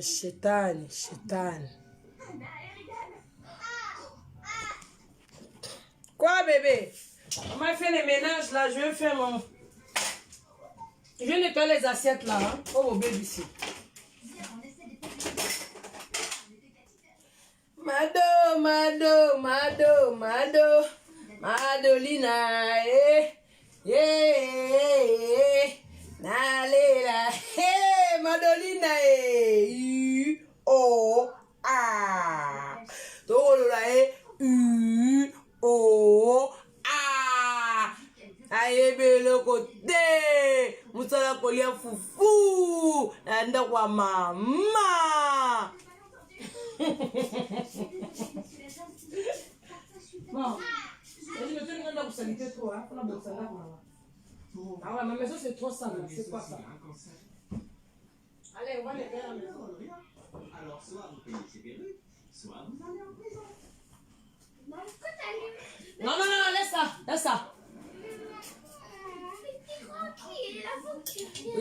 Chétane, chétane. Quoi, bébé? On m'a fait les ménages là, je vais faire mon... Je vais nettoyer les assiettes là, hein? Oh, bébé ici. Mado, Mado, Mado, Mado, Madolina, Nalela, Madolina, O, A. Tolola, O, A. Aye, belo kote. Musala kolia fufu. Nanda kwa mama. Bon, je me tiens dans la salité trop, hein, pour la boxe là, maman. Ah ouais, ma maison c'est trop sale, c'est quoi ça? Allez, on va les faire à la maison. Alors, soit vous payez ses perruques, soit vous allez en prison. Non, non, non, laisse ça, laisse ça.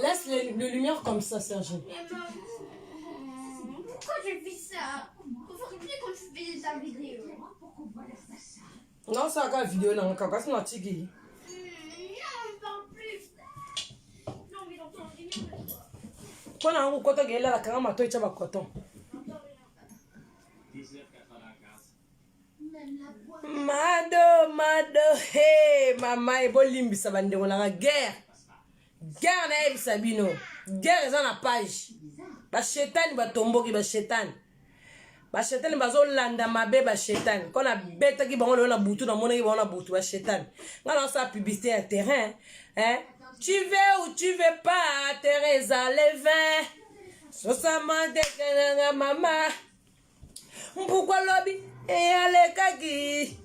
Laisse les lumières comme ça, Serge. Pourquoi je fais ça? Faut reculer quand tu fais ta vidéo. Non, c'est encore la vidéo, non, quand c'est notre tigui. Non, on parle plus. J'ai envie d'entendre les miens. Quand on a un coton qui est là, la caméra, toi, tu as un coton. 19,95. Mado, Mado, hey, maman, et bon limbi, ça va nous donner la guerre. Guerre, na Sabino. Guerre, ça na page. Ba chétan, ba tombo qui ba chétan. Ba chétan, ba zo landa mabe ba chétan. Quand on a bête qui ba on a boutou, dans mon qui ba on a boutou, ba chétan. Quand on sa publicité à terrain, hein. Tu veux ou tu veux pas, Teresa Levin. Sosama de maman. Pourquoi lobby? Et allez kaki.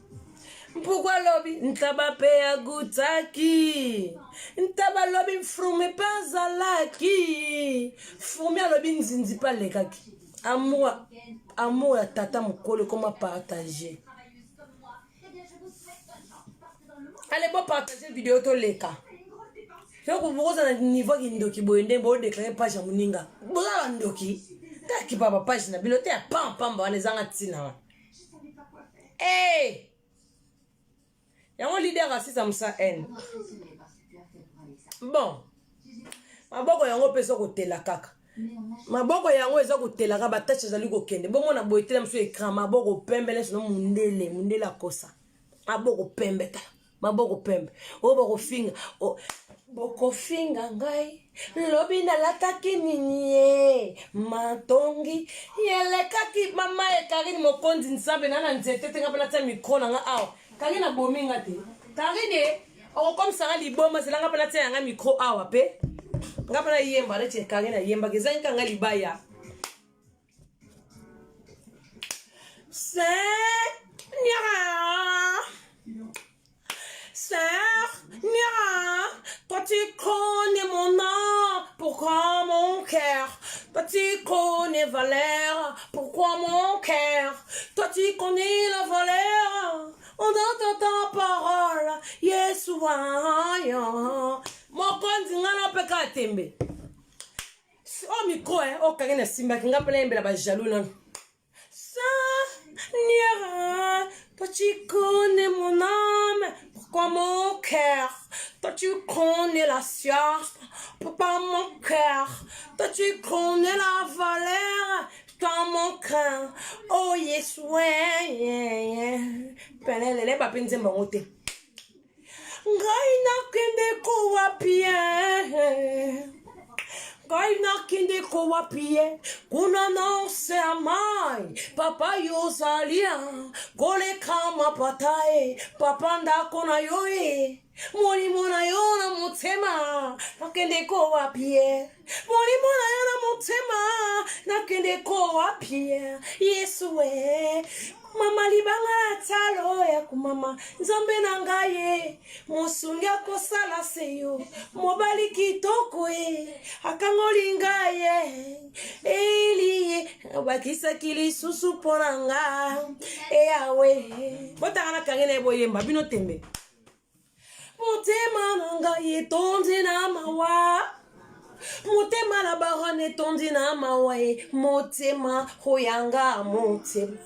Pourquoi lobby? Ntaba pe agutaki. Ntaba lobby frume pas alaki. Frume lobby nzinzi pas le kaki. Amour ya tata mukolo comment partager. Allez bon partager vidéo to leka. Fait que vous avez un niveau qui ndoki boyende bo déclarer page ya muninga. Bola ndoki. Taki papa page na bilote ya pam pam ba les anga tina. Hey! Y'a un leader assis comme ça, N. Bon. Maboko yango peso ko tela kaka. Maboko yango eza ko tela ka batache zali ko kende. Bon mona boyetela mso écran maboko pembe les no mundele kosa. Maboko pembe ta. Maboko pembe. O boko finga. O boko finga ngai. Lobi na lataki nini matongi yele kaki mama e Karine mokonzi nsambe nana nzete tenga pena tsa mikro na nga awa Karine na bominga te Karine o comme ça liboma zelanga pena tsa nga mikro awa pe nga pena yemba re tse Karine na yemba kezanga nga libaya Seigneur, toi tu connais mon nom, pourquoi mon cœur? Toi tu connais valeur, pourquoi mon cœur? Toi tu connais la valeur, on entend ta parole, Yeshua. Mon compte ngana peka tembe. Oh micro oh kagena simba kinga pele mbela ba jaloux non. Seigneur, toi tu connais mon âme, pourquoi mon cœur? Toi tu connais la science, pourquoi mon cœur? Toi tu connais la valeur, toi mon cœur. Oh yes, ouais, penelele ba penze mbangote. Ngai na kende ko wapie. Kaina kinde ko wapie, kuna no se amai, papa yo salia, gole kama patae, papa nda kona yoe, moni mona yona mutema, nakende ko wapie, moni mona yona mutema, nakende ko wapie, Yesuwe. Mama libanga talo ya kumama nzambe na ngaye mosunga ko sala seyo mobali kitoko akangoli ngaye eliye bakisa kili susu poranga yawe botana kangene boyemba bino tembe motema na ngaye tonze na mawa Motema la baronne etondi na mawaye. Motema hoyanga motema.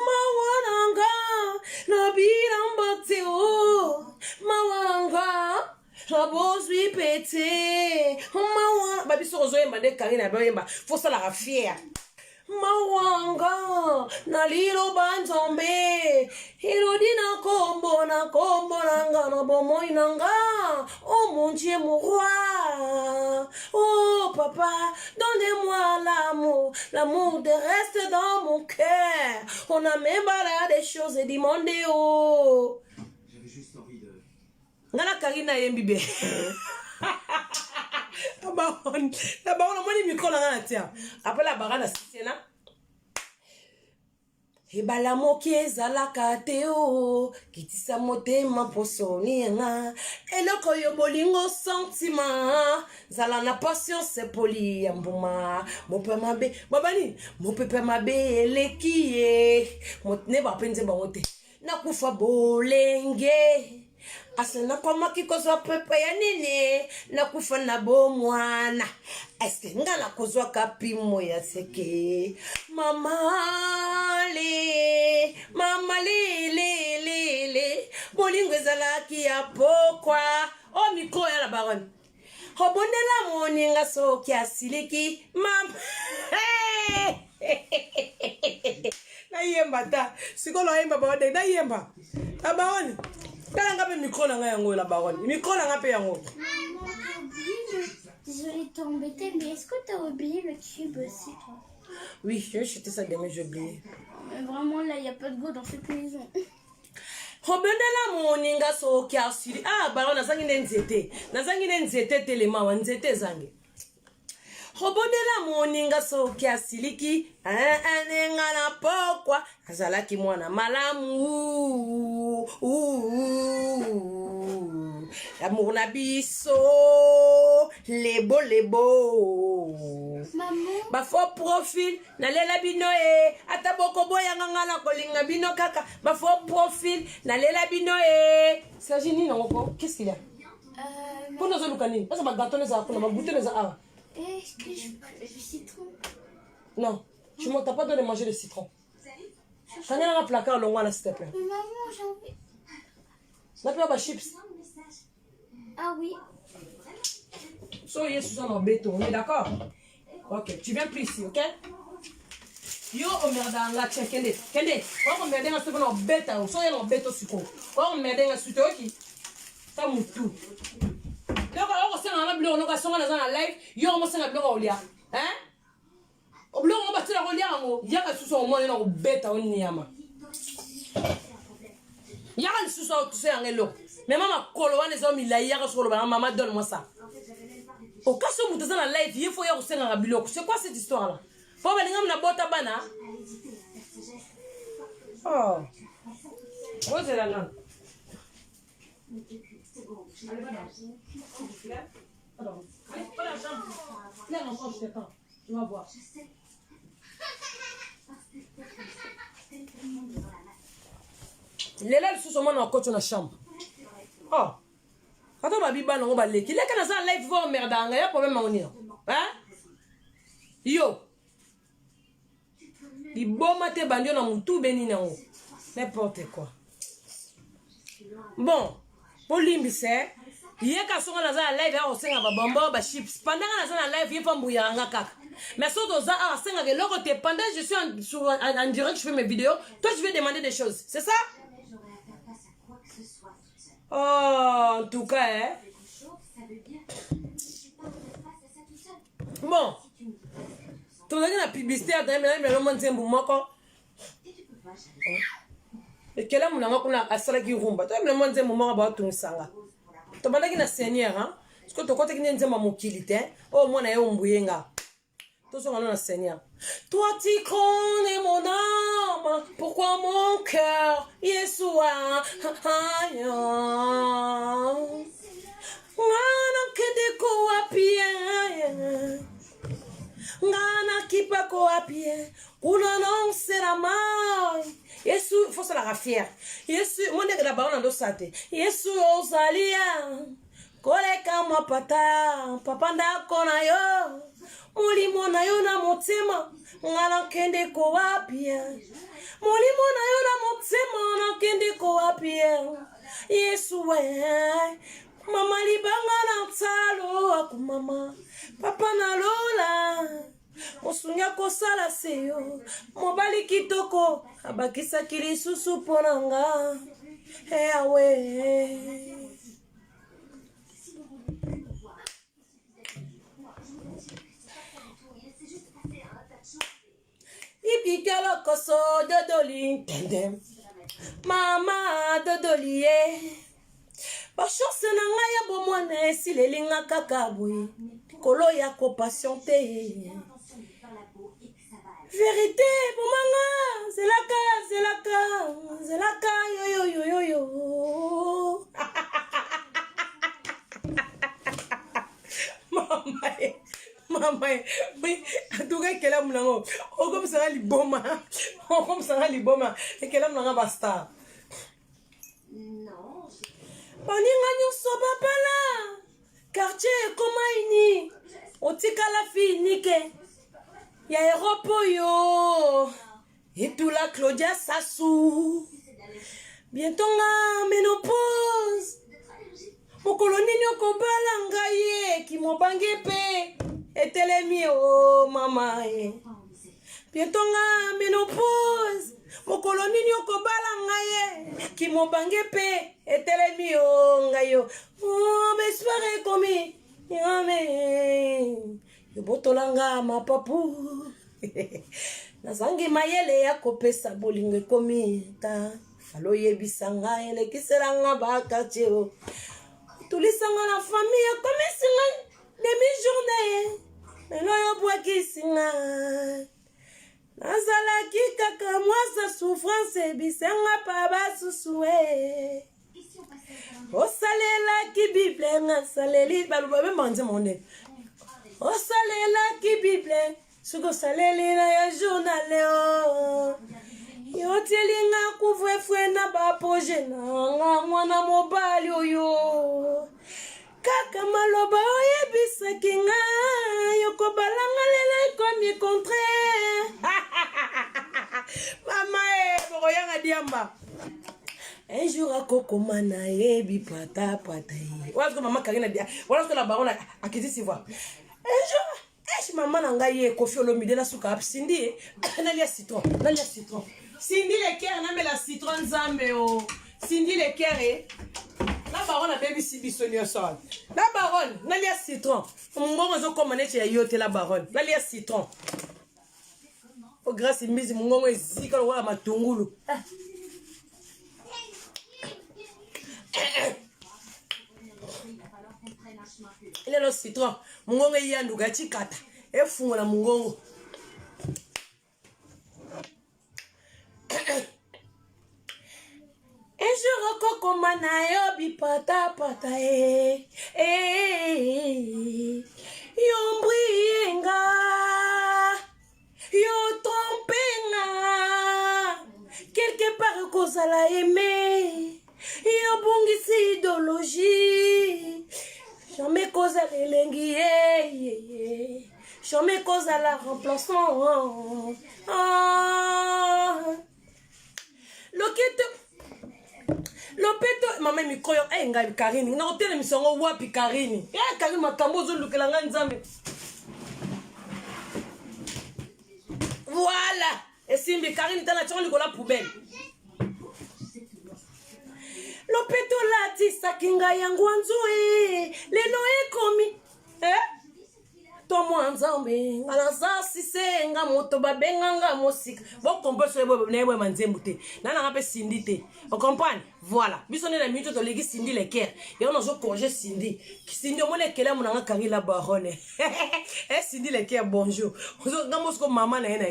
Mawananga na birambate o. Mawananga la bozwi pete. Mawa babi sozo yemba de karina ba yemba. Faut ça la fière. Mawanga na lilo banzombe Hilodina kombo nanga na bomoi nanga. Oh mon Dieu mon roi. Oh papa, donnez-moi l'amour de reste dans mon cœur. On a même pas des choses du monde oh. J'avais juste envie de... Nana Karina yembibe. La baronne, moi, les micros, là, tiens. Après la baronne, c'est là. Et bala moki ezalaka te o kitisa motema posoni nga eloko yo bolingo sentiment zala na patience poli ya mbuma mope mabe babani mopepe mabe elekie motne ba penze ba wote nakufa bolenge asena kwa makikozwa pepe ya nini nakufa na bomwana eske nga nakozwa kapimo ya seke mama le bolingo ezalaki ya pokwa o mikro ya la baronne obondela moninga soki asiliki mama na yemba ta sikolo yemba ba de na yemba la baronne kala ngape mikro na nga yango la baronne mikro na ngape yango. Désolée de t'embêter, mais est-ce que t'as oublié le tube aussi, toi? Oui, je vais jeter ça demain, j'ai oublié. Mais vraiment, là, il n'y a pas de go dans cette maison. Obendela moninga soki asili baronne nazangi nzete telema wa nzete zangi. Obondela moninga soki asiliki anenga na pokwa azalaki mwana malamu amour na biso lebo Maman, ba faux profil na lela bino ata boko boya nganga kolinga bino kaka ba faux profil na lela bino s'agit ni non qu'est-ce qu'il y a pour nous lukani parce que ba gâteau les a pour ba goûter les a. est-ce que je peux du citron? Non, tu m'as pas donné manger le citron. Quand il y a un placard, le s'il te plaît. Mais maman, j'ai envie. On a pas chips. Ah oui. Soyez sous un béton, on est d'accord? Ok, tu viens plus ici, ok? Yo, on merde dans la tienne, Kende. On merde dans ce qu'on a bête, on soyez dans béton sucre. On merde dans ce qui ça mousse tout. Donc, on s'est dans la bleu, on a son dans la live, yo, on s'est dans la bleu, on lia. Hein? On bleu, on va se la relier en haut. Y'a sous son monde, on bête, on y a ma. Y'a sous son tout ça en elo. Mais maman, Koloan les hommes, il a hier sur le banc, maman, donne-moi ça. Au cas où vous êtes dans la live, il faut y avoir un rabilo. C'est quoi cette histoire-là? Faut que vous ayez botte à bana. Oh. Où est la langue? Allez, pas la chambre. Là, l'enfant, je t'attends. Tu vas voir. Il est là, le sous-sommet, on a coach dans la chambre. Oh. Quand on va biba non balé, qu'il est quand on live voir merde il y a problème à unir. Hein? Yo. Il bon maté bandio na mutu beni na o. N'importe quoi. Bon, pour limbise, il y a quand on a live on senga ba bombo ba chips. Pendant qu'on a live il faut mbouya nga kaka. Mais so doza a senga ke loko te pendant je suis en direct je fais mes vidéos, toi je vais demander des choses. C'est ça? Oh, en tout cas, hein. Bon. Tu as la publicité à le monde c'est bon et quel est mon amour qu'on a à ça qui rumba. Tu as le monde c'est bon ba tout sanga. Tu as na Seigneur hein. Parce que tu côté qui n'est pas mon kilité. Oh moi na yo mbuyenga. Tout ça on a Seigneur. Toi tu connais mon âme, pourquoi mon cœur Yeshua Ngana kedeko apie Ngana kipako apie Kuna non sera mai Yesu faut ça la fière Yesu mon nèg la baronne ndo sate Yesu ozalia koleka mapata papa ndako na yo molimo na yo na motema ngana kende ko wapi molimo na yo na motema na kende ko wapi Yesu we mama libanga na tsalo akumama papa na lola mosunya kosala seyo mobali kitoko abakisa kilisusu ponanga awe ibikalo koso dodoli tende mama dodoli bachance na ngai ya bomwana esilelinga kaka boye kolo ya kopatiente vérité bomanga zelaka yo mama oui atuka kela munango okomsanga liboma ekela munanga basta baninga nyonso bapala quartier ekoma ini otikala finike ya Europe oyo etula Claudia Sassou bientôt nga ménopause mokolo nini okobala ngai ye kimobange pe etelemi o mama bientôt nga ménopause mokolo nini okobala ngai ye kimobange pe etelemi o ngai yo besipare komi amen yobotolanga mapapu nazangi mayele ya kopesa bolingo ekomi ta falo yebisa ngai elekiselanga bakartier o tulisanga na famille ekomisinga demi-journée lelo yobwakisinga nazalaki kaka mwasa souffrance ebisenga pa basusu osalelaki bible ngasaleli baloba bemanze monde osalelaki bible suko saleli na ya journal yotelinga couvre-feu na baproje nanga mwana mobali oyo kaka maloba oyebisaki nga yokobalanga lelo ekomi contraire mama bokoyanga diamba un jour akokoma na yebi pata wala ko mama Karina dia wala ko la baron akiti si voir un jour mama na ngai ye Koffi Olomide na suka absindi nalia citron sindi le cœur na mela citron nzambe o sindi le cœur la baron a baby si bisonio sol la baron nalia citron mungongo zo koma neche ya yote la baron nalia citron o grâce mbizi mungongo ezika wala matungulu il est le citron mungongo yanduka chikata efunga na mungongo ejo kokoma na yo bipata yombringa yo trompenga quelque part kozala aimé yo bongisi idéologie jamais cause à l'élengi jamais cause à la remplacement lopeto mama mikoyo ngai Karini na hoteli misongo wapi Karini Karini makambo zo lukela nga nzambe voilà esimbi Karini tana chongo ko la poubelle lopeto lati sakinga yangu nzui lelo ekomi tomo nzambe ngala za sisenga moto babenganga mosika bokomboso ebo nebwe manzembu te nana ngape sindi te on comprend voilà biso ne la minute to legi sindi le cœur et on a zo congé sindi sindi o mone kela munanga kangi la baronne sindi le cœur bonjour ozo ngamos ko mama na ena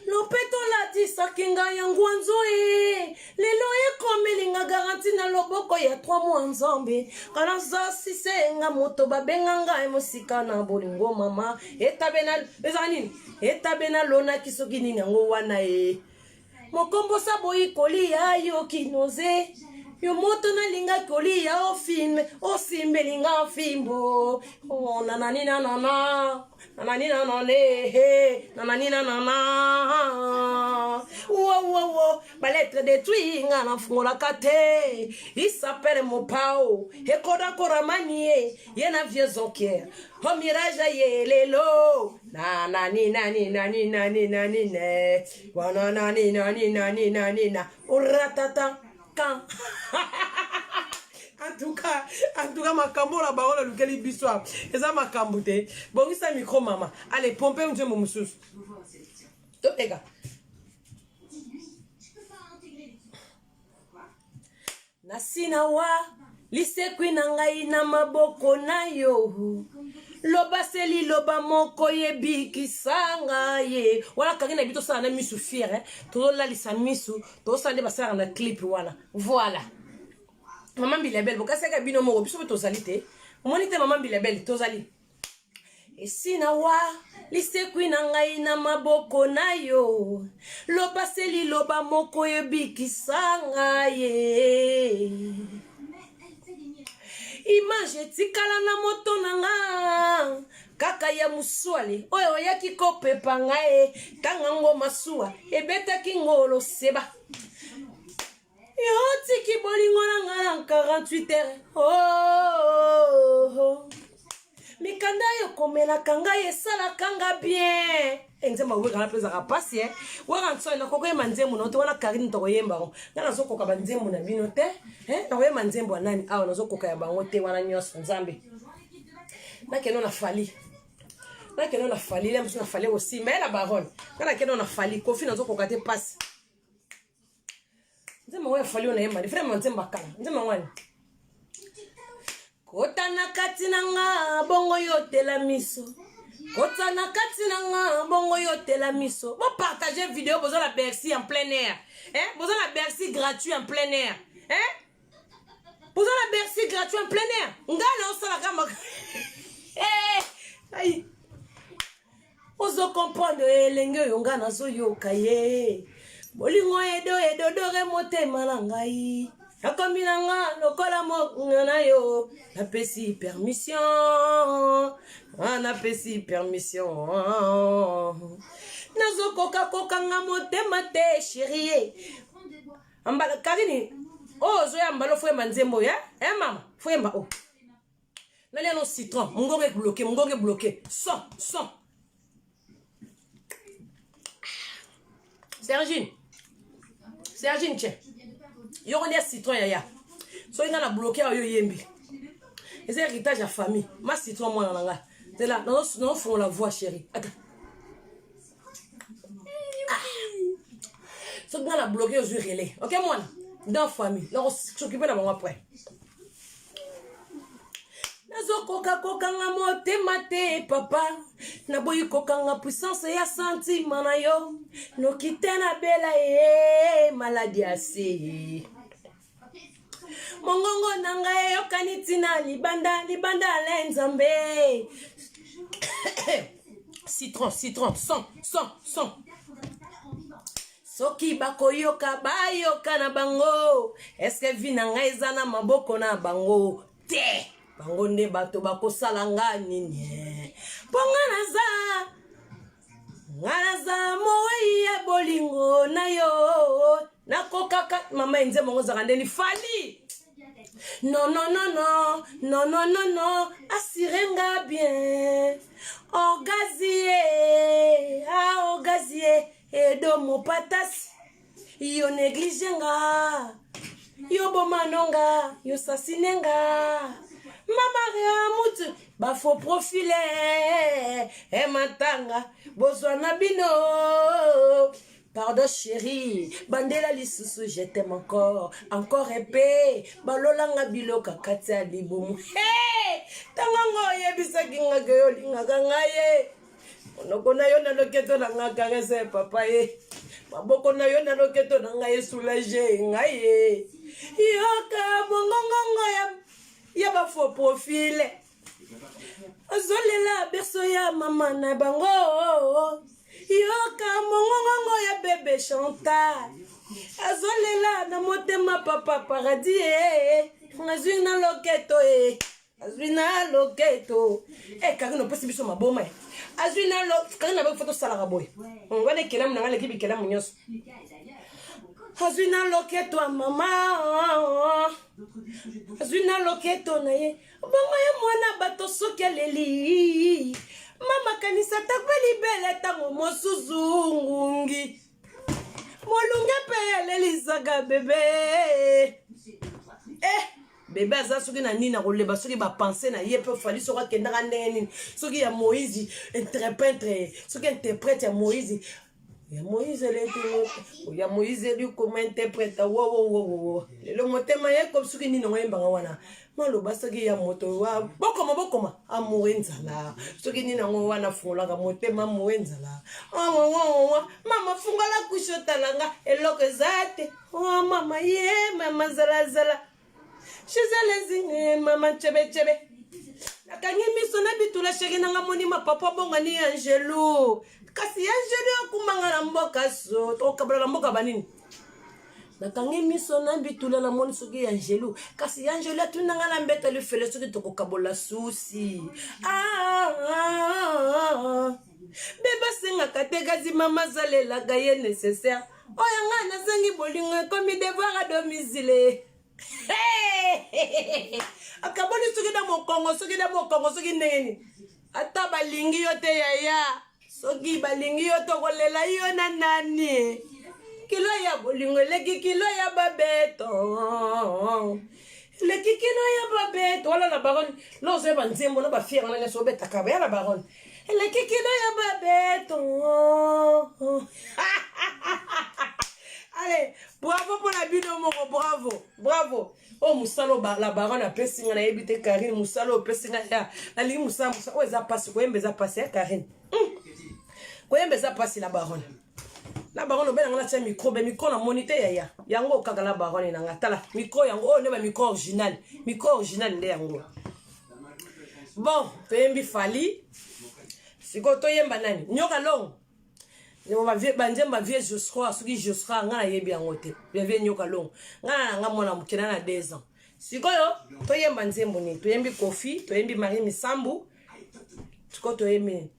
lopeto lati sakinga yangu nzoi lelo ekomelinga garanti na loboko ya 3 mois nzambe kana za sisenga moto babenganga emosika na bolingo mama etabena bezanini etabena lona kisoki nini yango wana mokombo sa boyi kolia yo kinoze Yo moto na linga koli ya o filme, o simbe linga fimbo. Oh nanani nanana, nanani nanane, he, nanani nanana. Wow, ma lettre détruit nga na fungola kate. Il s'appelle Mopao, he koda koramanie, ye na vieux zonkier. Ho mirage ye lelo. Nanani nani nani nani nani ne. Wana nani nani nani nani na. Uratata. En tout cas, makambo la barola lukeli biswa. Eza makambo te. Bongisa micro mama. Allez, pomper un djembo mususu. Top les gars. Nasina wa lise kwina ngai na maboko na yo. Loba seli loba moko ye bikisanga ye. Wala kagina bito sa na misu fier to la lisa misu to sa le basara na clip wana. Voilà. Maman Bilebel bokaseka bino moko biso to salite. Monite maman Bilebel to sali. Esina wa lise kwina ngai na maboko na yo. Loba seli loba moko ye bikisanga ye. Image tikala na moto nanga kaka ya muswale oyo yaki kopepa ngae tanga ngoma suwa ebetaki ngolo seba yo tiki bolingo nanga na 48 heures oh mikanda yo komela kanga yesala kanga bien nzemba weka na pesa kapasi weka ntso na koko yema nzembo no to wana Karine to yemba nga na zokoka ba nzembo na bino te na yema nzembo nani awa na zokoka ya bango te wana nyos nzambe na keno na fali le mso na fali aussi mais la baronne na keno na fali kofi na zokoka te passe nzemba wa fali ona yemba vraiment nzemba kala nzemba wani kota na kati nanga bongo yote la miso. Kota na kati nanga bongo yote la miso. Bon partager vidéo besoin la Bercy en plein air. Besoin la Bercy gratuit en plein air. Besoin la Bercy gratuit en plein air. Ngana osala kama. Aïe. Ozo comprendre elenge yo ngana zo yoka ye. Bolingo edo dore motema na ngai. Akominanga lokola mongana yo na pesi permission nazo koka nga motema te chérie ambala Karine oh zo ya mbalo fwe manzembo ya mama fwe mba oh nali no citron mungoge bloqué son Sergine tiens yo on est citron ya so ina na bloquer yo yembi et c'est héritage à famille ma citron moi nanga c'est là non font la voix chérie attends so ina na bloquer yo relais OK moi dans famille là on s'occuper de moi après nazo koka nga motema te papa na boyi koka nga puissance ya sentiment na yo no kitena bela maladie assez mongongo nanga yo kanitina libanda lenzambe citron son soki bakoyoka bayoka na bango est-ce que vinanga ezana maboko na bango te bango nde bato bakosala nga nini ponga naza moi ya bolingo na yo nakokaka mama enze mongo zaka ndeni fali non assurenga bien orgazie edo mopatasi yo negligenga yo bomanonga yo sasinenga mama rea mutu bafo profile matanga bozwana bino pardon chérie bandela lisusu je t'aime encore épée balolanga biloka kati ya libumu tangango yebisaki ngake yo lingaka ngaye monoko na yo na loketo na nga karese papa ye maboko na yo na loketo na nga ye soulage ngaye yoka mongongongo ya bafo profile azolela berso ya mama na bango yoka mongongongo ya bebe Chantal azolela na motema papa paradis azwi na loketo azwi na loketo Karine opesi biso maboma azwi na Karine abeki foto salaka boye wana ekelamu na nga leki bikelamu nyonso azwi na loketo ya mama azwi na loketo na ye bongo ye mwana bato soki aleli mama kanisa takweli bele tango mosusu ngungi molunge mpe elelisaka bebe bebe aza soki na nini akoleba soki bapense na ye mpe fali soki akendaka ndenge nini soki ya Moïse interprète soki interprète ya Moïse ya Moïse eli koma interprète wo lelo motema ye comme soki nini ngoyembanga wana maloba soki ya moto wa bokoma amour nzala soki nini ngo wana fungolaka motema amour nzala mama fungola kushotalanga eloko ezate mama ye mama zala shizelezi mama chebe nakangi miso na bitula shege nanga monima papa bonga ni Angelo kasi Angelo akumanga na mboka so tokabala na mboka banini nakangi miso na bitula la moni soki Angelo kasi Angelo atunanga na mbeta le fele soki tokokabola susi beba senga katekazi mama zalela gaye nécessaire oyanga na zangi bolingo comme devoir à domicile akaboni soki na mokongo soki ndengeni ata balingi yo te yaya soki balingi yo tokolela yo na nani kilo ya bolingo leki kilo ya babeto wala na baron loze banzembo na bafiere na nyeso betaka ba ya na baron leki kilo ya babeto allez bravo pour la bino moko bravo oh musalo la baronne a pesinga na yebite Karine musalo pesinga ya ali musalo o eza passe ko yembeza passe ya Karine ko yembeza passe la baronne obena ngana tia micro na moniteur ya yango kaka la baronne na ngatala micro yango o ne ba micro original nde yango bon pembi fali siko to yemba nani nyoka long banjemba vie Joshua soki Joshua nga na yebi yango te vie nyoka long nga na mwana mukina na 2 ans sikoyo toyemba nzembo ni toyembi Kofi toyembi Marie Misambu siko toyembi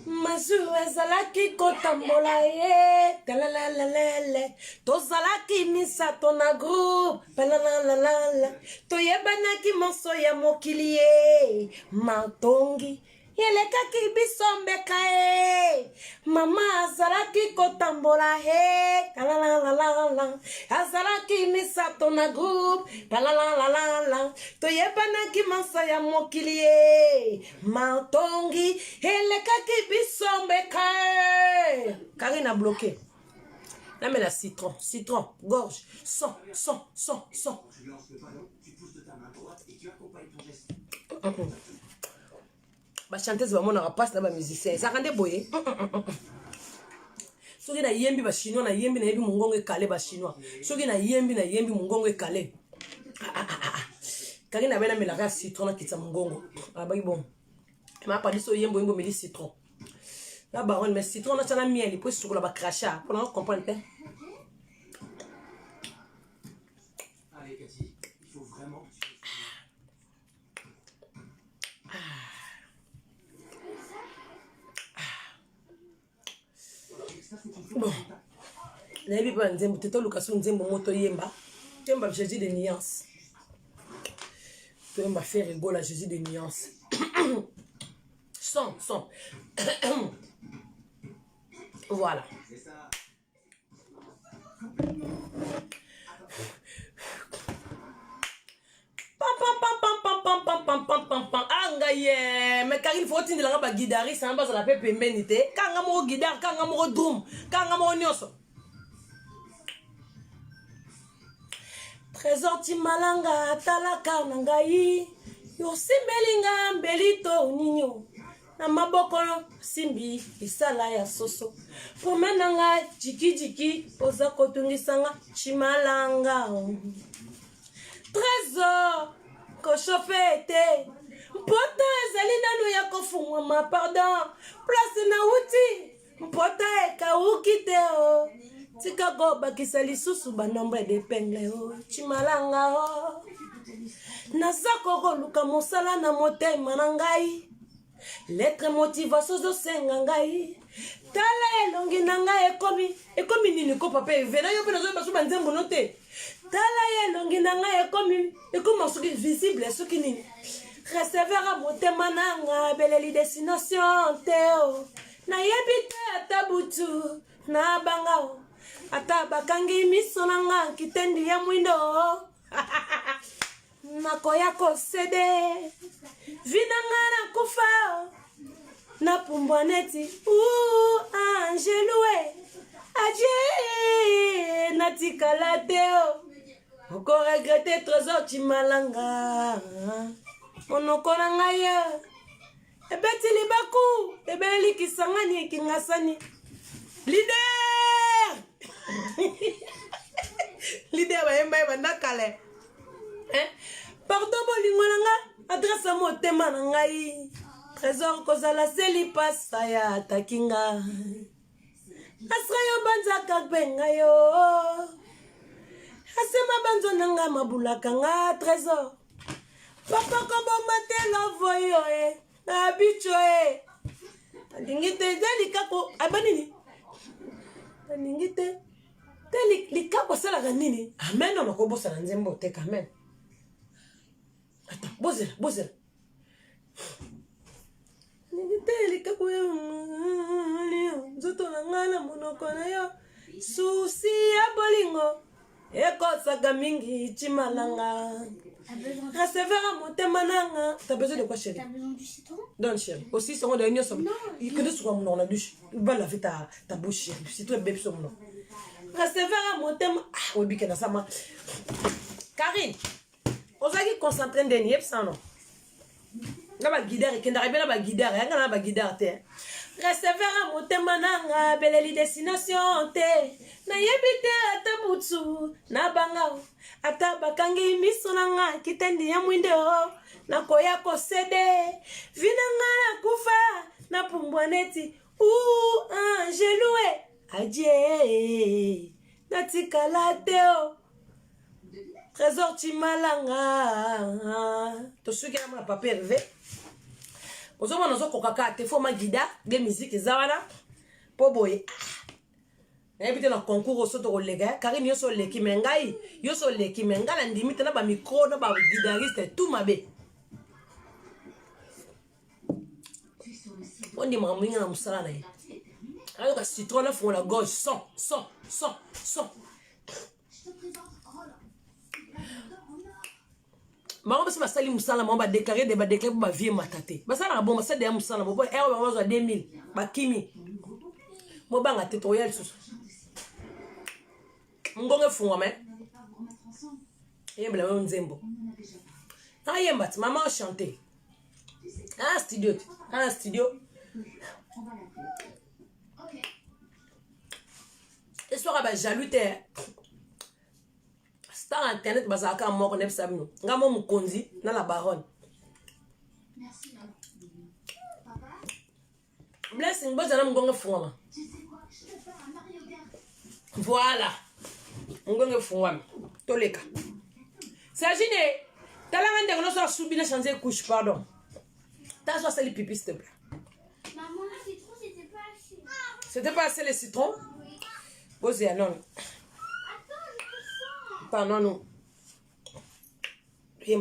mazu ezalaki kotambola ye talalalala tozalaki misato na groupe talalalala toyebanaki moso ya mokili ye matongi yelekaki biso mbeka mama azalaki kotambola talalala azalaki misato na groupe talalala toyebanaki masa ya mokili matongi yelekaki biso mbeka Karine a bloqué namela citron gorge son Tu lances le ballon, tu pousses de ta main droite et tu accompagnes ton geste. Chanteuse bamonaka passe na bamusicien ezaka nde boye soki na yembi bachinois na yembi na yebi mongongo ekale bachinois soki na yembi mongongo ekale Karine abena melaka citron na kitsa mongongo abaki bon ma pa diso yembo meli citron la baronne mais citron na tana miel pour sukola ba crachat pour nous comprendre te Allez Cathy, il faut vraiment que tu bon nayebi pa nzembo te toluka so nzembo moto yemba toyemba Jésus de nuance toyemba faire rigole à Jésus de nuance son voilà anga ye mais Karine faut tindela ba guitariste amba za la pepe menite kanga mo guitar kanga mo drum kanga mo nyonso trésor ti malanga talaka na ngai yo simbelinga mbelito ninyo na maboko simbi isala ya soso pomena ngai jiki oza kotungisanga chimalanga trésor kochofe te mpota ezali nanu ya kofungwama pardon place na uti mpota ekauki te tika go bakisa lisusu banombre d'épingle o chimalanga o naza kokoluka mosala na motema na ngai lettre motivation zosenga ngai tala elongi na ngai ekomi nini ko papa evena yo mpe nazoyeba so banzembo no te tala elongi na ngai ekomi soki visible soki nini recevera motema na nga beleli destination te o nayebi te ata butu na banga o ata bakangi miso na nga nkitendi ya mwindo nakoya kosede vina nga na kufa na pumbwa neti angelue adie natikala te o okoregrete trésor chimalanga monoko na ngai ebeti libaku ebelikisangani ekingasani leader leader bayemba ebanda kale pardon bolingo na nga adresse motema na ngai trésor kozala seli pasa ya atakinga asra yo banzaka mpe ngai yo asema banzo na nga mabulaka nga trésor papa koboma te lovo yo abicho alingi te delikako abanini alingi te likako asalaka nini amen ono kobosana nzembo te kamen ata bozela alingi te likako nzoto na nga na monoko na yo susi ya bolingo ekosaka mingi chimalanga recevera motema nanga. T'as besoin de quoi, chérie? T'as besoin du citron? Donne, chérie. Aussi, c'est mon dernier somme. Il connaît ce qu'on a dans la douche. Il va laver ta bouche, chérie. Du citron et bébé sur mon nom. Recevera motema. Ah, oui, bien, ça m'a. Karine, on va y concentrer un dernier, ça non? Là, ma guidare, et qui n'arrive pas à guidare, et là, ma guidare, recevera motema nanga beleli destination te na yebite ata butsu na bangao ata bakangi miso nanga kitendi ya mwinde o na koya kosede vina nga na kufa na pumbwa neti angelue adie natikala te o trésor chimalanga to suki na papa Hervé ozoma nazo kokaka te fo ma guida de musique zawana po boye na ebite na concours soto kolega Karine yo so leki mengai yo so leki mengala ndimite na ba micro na ba guitariste tout mabe on dit maminga na musala na ye ayo ka citron na fond la gauche son Maman, c'est sali musala mama déclaré de ba déclaré pour ba vie matate. Ba sala bon ça de musala bo erreur ba wazo 2000 ba kimi. Mo banga tutoriel susu. Ngonge funwa me. Yembla we nzembo. Ah yemba maman chanter. Ah studio. Et soir ba jaloux te. Star internet bazaka moko nebsabino ngamo mukonzi na la baronne. Merci papa. Blessing bozana mgonge fungama. Tu sais quoi, je te fais un Mario Kart. Voilà. Mgonge fungama. Toleka. Sagine, talanga ndeko no so subina changer couche pardon. Ta so sali pipi s'il te plaît. Maman, le citron c'était pas assez. C'était pas assez le citron? Oui. Bozia non. Pardon, non. Ça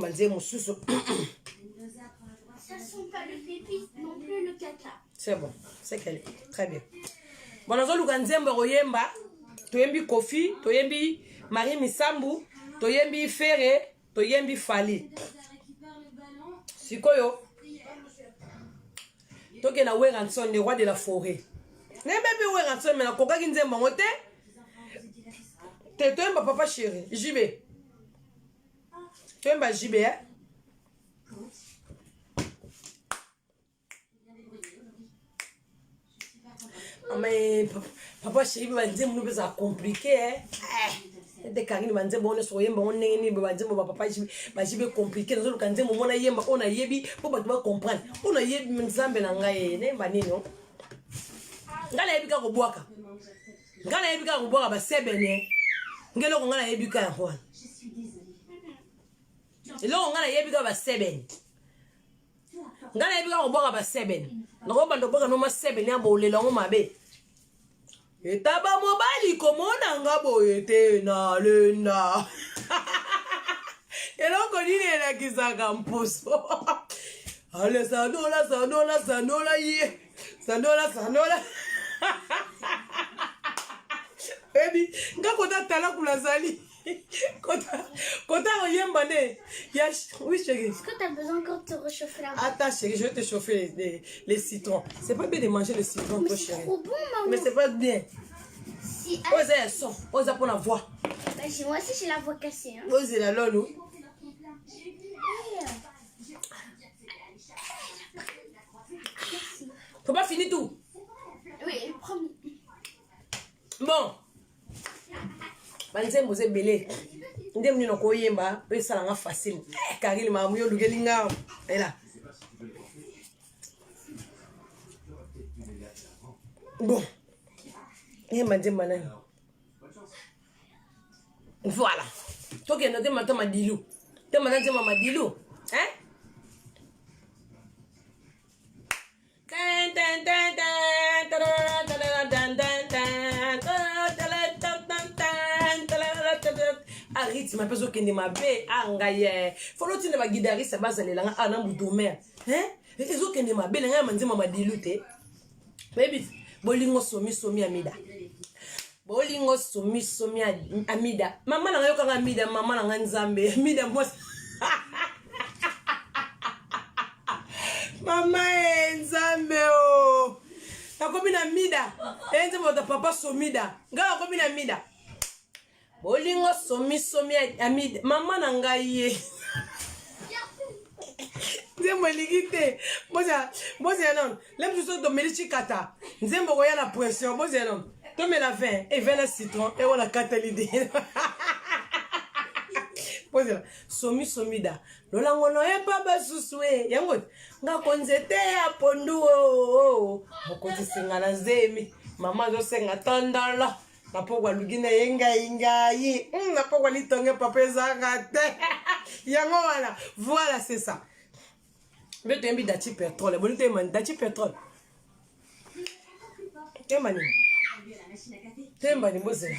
sent pas le pépi, non plus le caca. C'est bon, c'est qu'elle est. Très bien. Bon, nous allons nzembo royemba. Toyembi Kofi, toyembi Marie Misambu, toyembi Ferré, toyembi Fali. Sikoyo. Toke na Weranson, le roi de la forêt. N'embebe Weranson, mais la coca qui nzembo ngote. Toi, papa chéri, JB. Tu aimes JB, hein? Mais papa chéri, nous va compliqué, hein? Des carines, on est sur yemba, on est papa JB compliqué. Nous allons quand on a yemba, on a yebi, pour pas comprendre. On a yebi, mais ça, ben, on a yebi, non? Ngala yebi ka koboaka. Ngana yebika kuboka ba sebene. Ngelo ngana yebika ya hwana. Ilo ngana yebika ba sebene. Ngana yebika kuboka ba sebene. Ngoba ndoboka no ma sebene abo ulela ngomabe. Etaba mobali komona ngabo yete na lenda. Eloko nini la kisaka mpuso. Ale sanola ye. Sanola. Baby, ngakota tala kulazali. Kota oyemba ne. Oui chérie. Est-ce que t'as besoin encore de te réchauffer la voix? Attends chérie, je vais te chauffer les citrons. C'est pas bien de manger les citrons, Mais toi c'est chérie. trop bon, maman. Mais c'est pas bien. Si, Osez son, osez pour la voix. bah, moi aussi j'ai la voix cassée. Hein. Osez la lolo. Faut pas finir tout. Oui, promis. Bon. Banze mose belé. Ndem ni noko yemba, pe sala nga facile. Karil ma muyo lugeli nga. Ela. Bon. Yemba ndem manani. Voilà. Toi qui noté maintenant ma dilou. T'es maintenant ma dilou. Hein? Rythme un peu zo kende mabe angaye folo tine ba guitariste bazalela nga ana mudomer hein ezo kende mabe nga manzima madilute baby bolingo somi amida bolingo somi amida mama na yoka nga amida mama na nga nzambe amida mo mama nzambe o nakomi na mida enze mo da papa somida nga nakomi na mida bolingo somi amida mama na ngai ye nzembo elikite bozela non lem biso tomeli chikata nzembo koya na pression bozela non tomela vin e vin na citron e wana kateli de bozela somida lolango noyeba basusu e yango nga konzete ya pondu o mokozisinga na zemi mama azosenga tondolo napokwa lugina yengai napokwa litonge papa ezanga te yango wana voilà c'est ça mais tu as dachi pétrole bon tu as dachi pétrole tembani bozela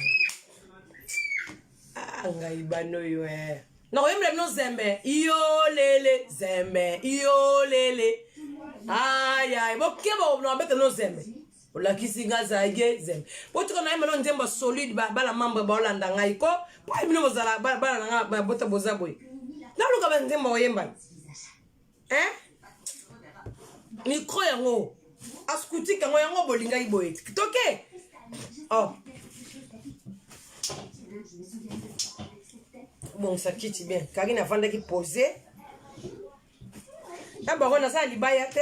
ngai bano yo no yemle no zembe iyo lele zembe iyo lele ay bokebo no bete no zembe la kisinga zage zem potiko na yemelo nzemba solide bala mambo baolanda ngai ko po ibino bozala bala nga ba bota bozaboy na luka ba nzemba oyemba hein micro yango askuti kango yango bolinga iboye toke oh bon ça quitte bien Karine avant de poser d'abord on a ça libaya te.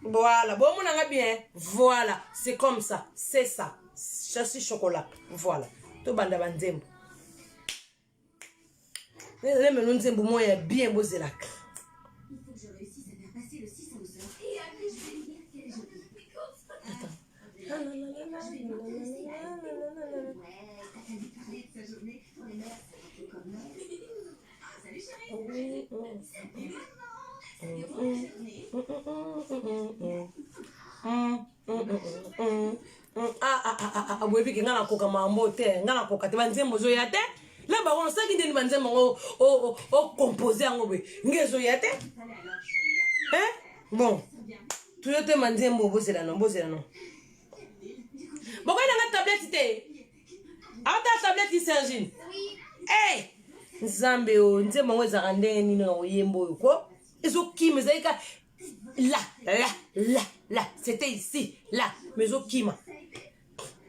Voilà, bon mon anga bien. Voilà, c'est comme ça, c'est ça. Chassis chocolat. Voilà. To banda banzembo. Les menons nzembo moya bien bozela. Il faut que je réussisse à faire passer le 6 en douceur. Et après je vais lui dire qu'elle est jolie. Attends. Je vais m'intéresser à elle. Ouais, t'as qu'à lui parler de sa journée pour les mères. C'est comme Noël. Ah, salut chérie. Salut maman. Salut pour la journée. Webi ke ngana koka mambo te ngana koka te banzembo zo ya te la ba on saki ndeni banzembo o composer ngo be ngezo ya te hein bon tu yote manzembo bozela non boko ina nga tablette te ata tablette Sergine eh nzambe o nzembo ngo za ndenge nini no yembo ko ezo kimeza ika là, c'était ici, là, mais au kima.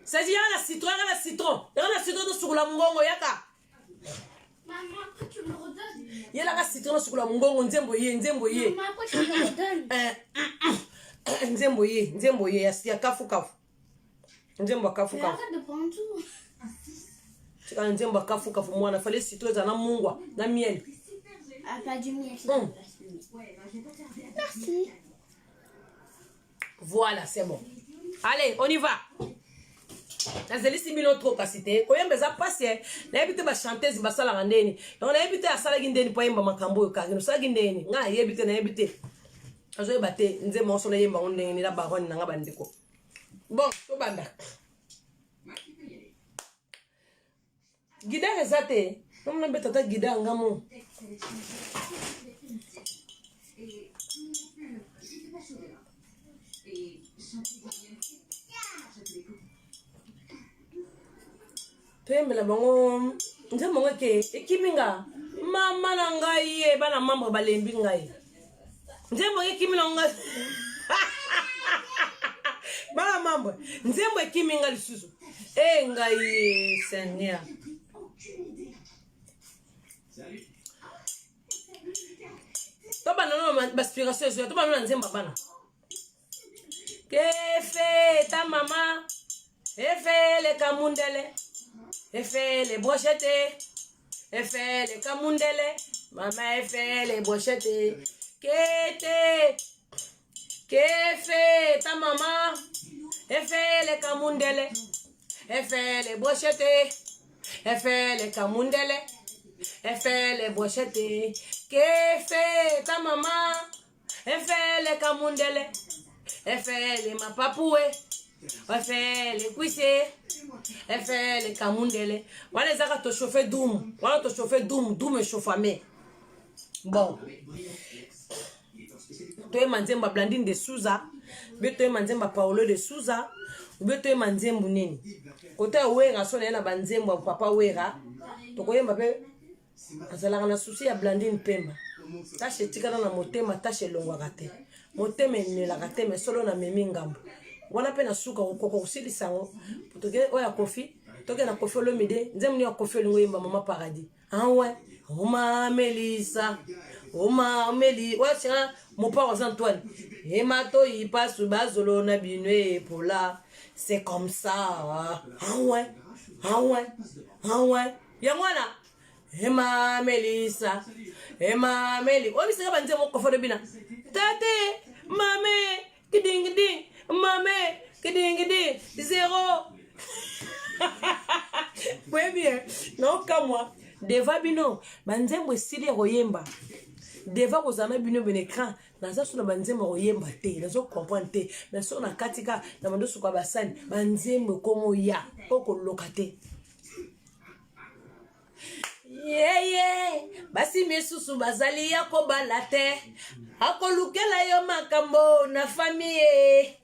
Ça dit, il y a la citron sur la mongongo, yaka. Maman, après tu me redonnes. Il y a la citron sur la mongongo, nzembo ye. Maman, après tu me redonnes. Nzembo ye, ya kafu. Nzembo kafu. Mais arrête de prendre tout. C'est quand nzembo kafu, moi, il fallait citron, ça na mungwa, na miel. Ah, pas du miel, Merci. Voilà, c'est bon. Allez, on y va. Nazelisi bino trop kasite koyemba za passe na ebite ba chanteuse basala ngandeni donc na ebite asala gindeni po yemba makambo yo kagino sala gindeni nga yebite na ebite azo yebate nze mo so na yemba ngondeni na baron na ngaba ndiko bon to banda gida rezate non na betata gida ngamo Pemela bango nze monga ke ekiminga mama na ngai ye bana mambo balembi ngai nze monga ekimina ngai bana mambo nze monga ekiminga lisusu ngai Seigneur to bana no baspiration to bana nze bana ke fe ta mama efe le kamundele efe les brochettes, efe les kamundele, maman efe les brochettes, kefe ta maman, efe les kamundele, efe les brochettes, efe les kamundele, efe les brochettes, kefe ta maman, efe les kamundele, efe les mapapoué, efe les cuissés. Elle fait les kamundele. Voilà les arrêts te chauffer doum. Voilà te chauffer doum et chauffame. Bon. Toi manzemba Blandine de Souza. Be toi manzemba Paolo de Souza. Be toi manzembu nini. Côté wera so na banzemba papa wera. To koyemba be. Azala na souci ya Blandine Pemba. Tache tikana na motema tache longwa te. Motema ne la gate mais solo na memi ngambo. Wana pe na suka ukoko usili sango toke oya kofi toke na kofi lo mide nzemni ya kofi lo ngimba mama paradis ouais oma Melissa oma Meli wacha mon père Antoine et mato il passe bazolo na binwe pola c'est comme ça ouais yangwana ema Melissa ema Meli obi sika banze mo kofi lo bina tate mame kiding ding Mamé, kidingidi, 0. Oui bien, non comme moi. Deva bino, banzembo sili royemba. Deva kozana bino ben écran, naza suna banzembo royemba te, nazo comprendre te. Mais so na katika na mando suka basani, banzembo komo ya, oko lokate. Basi mesusu bazali yako balate. Akolukela yo makambo na famille.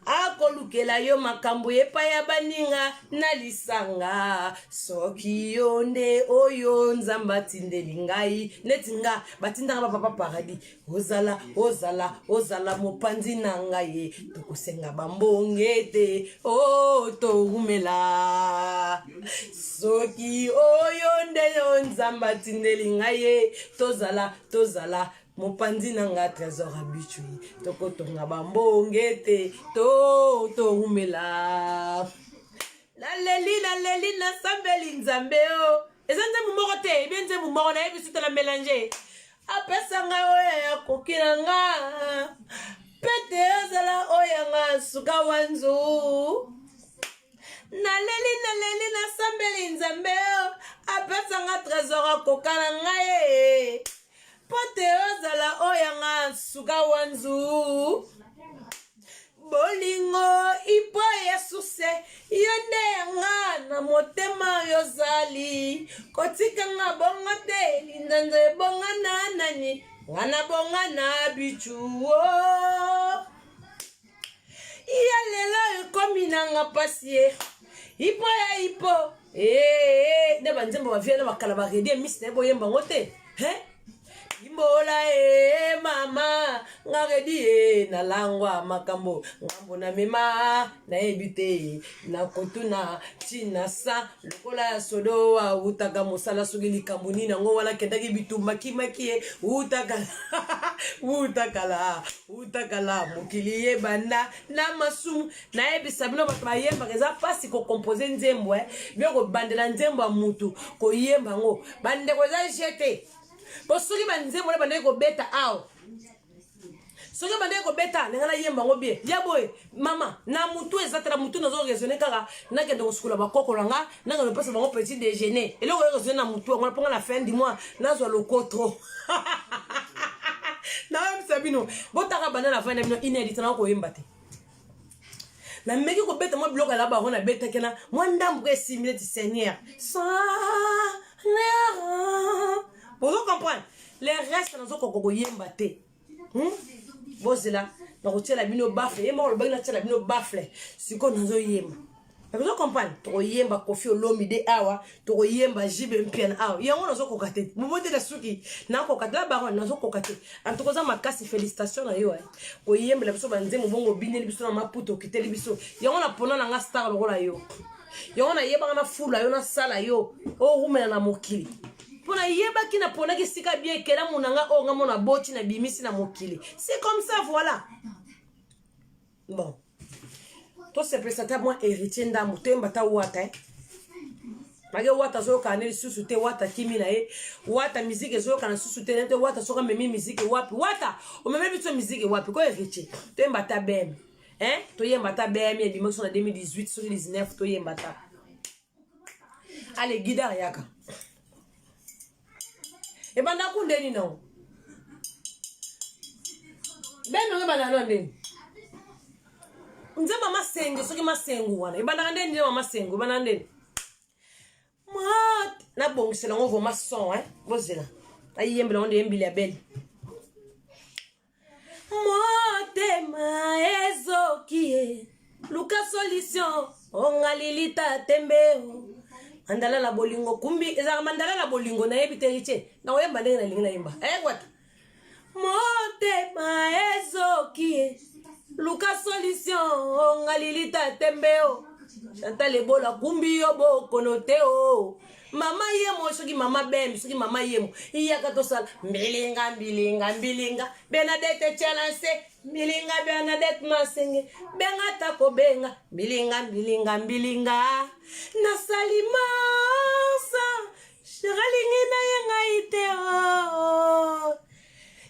Akolukela yo makambo epa ya baninga na lisanga soki yonde oyo nzamba tindeli ngai netinga batinda ba papa paradis ozala mopanzi na ngai tokosenga bambongete o to umela soki oyo nde nzamba tindeli ngai tozala mopanzi nanga trésor habitué toko tonga bambongete to umela la leli na sambeli nzambe o ezanze mumoko te benze mumoko na yebisu la mélanger apesa nga oya kokilanga pete ozala oya nga suka wanzu na leli na sambeli nzambe o apesa nga trésor kokala nga pote ozala oyanga suka wanzu bolingo ipo yesuse yonde yanga na motema yozali kotika nga bonga te lindanze bonga na nani ngana bonga na bichuo iya lelo komi nanga pasie ipo ya ipo ne banzembo baviela bakala baredi miss ne boyemba ngote Imbola mama ngaredi na langwa makambo ngambo na mema na ebite na kotuna tina sa lokola sodo wa utaka mosala sugili kambuni na ngo wala kendaki bitumba kimakie utakala mokili yebanda na masumu na ebisa bino bato bayemba keza pasi ko composer nzembo bien ko bandela nzembo mutu ko yemba ngo bande ko za jete Posuki banzembo na bande ko beta ao soki bande ko beta ngala yemba ngo bien ya boy mama na mutu ezatela mutu nazo raisonner kaka na kende ko sukula bakoko langa na ngalo pesa bango petit déjeuner et là on raisonner na mutu on prend la fin du mois na zo le kotro na même sabino botaka bana la fin de bino inédit na ko yemba te na meki ko beta mo bloka la ba on a beta kena moi ndambu ko simile du Seigneur ça vous comprenez les restes nazo ko yemba te bozela na kotiela bino bafle yemba lo bagina tiela bino bafle siko nazo yemba vous comprenez to yemba Koffi Olomide awa to yemba Jibe Mpiana awa yango nazo kokate mobote la suki na kokate la baron nazo kokate en tout cas makasi félicitations na yo ko yemba la biso banzemo bongo bineli biso na maputo kiteli biso yango na pona na nga star lokola yo yango na yeba na fula yo na sala yo o rumela na mokili pona yeba ki na pona ki sika bien kela munanga o nga mona boti na bimisi na mokili c'est comme ça voilà bon to se presenter moi héritier ndamu temba ta wata mage wata zo kaneli susu te wata kimi na wata musique zo kana susu te nte wata soka memi musique wapi wata o meme biso musique wapi ko héritier temba ta bem to yemba ta bem ya dimanche na 2018 sur 19 to yemba ta allez guidar yaka e banda kundeni no beno e banda no ndeni nze mama sengo soki masengo wana e banda ndeni mama sengo banda ndeni mat na bongisela ngo voma son bozela ayembela onde embili ya belle motema ezokie luka solution ongalilita tembeo mandala la bolingo kumbi eza mandala la bolingo na yebi teriche na oyemba ndenge na lingi na yemba gwata motema ezokie luka solution ngalilita tembeo Chantal ebola kumbi yo bokono te o mama yemo soki mama bem soki mama yemo iyaka to sala mbilinga Benadette challenge mbilinga Benadette masenge benga tako benga mbilinga na salimasa shiralingi na yenga ite o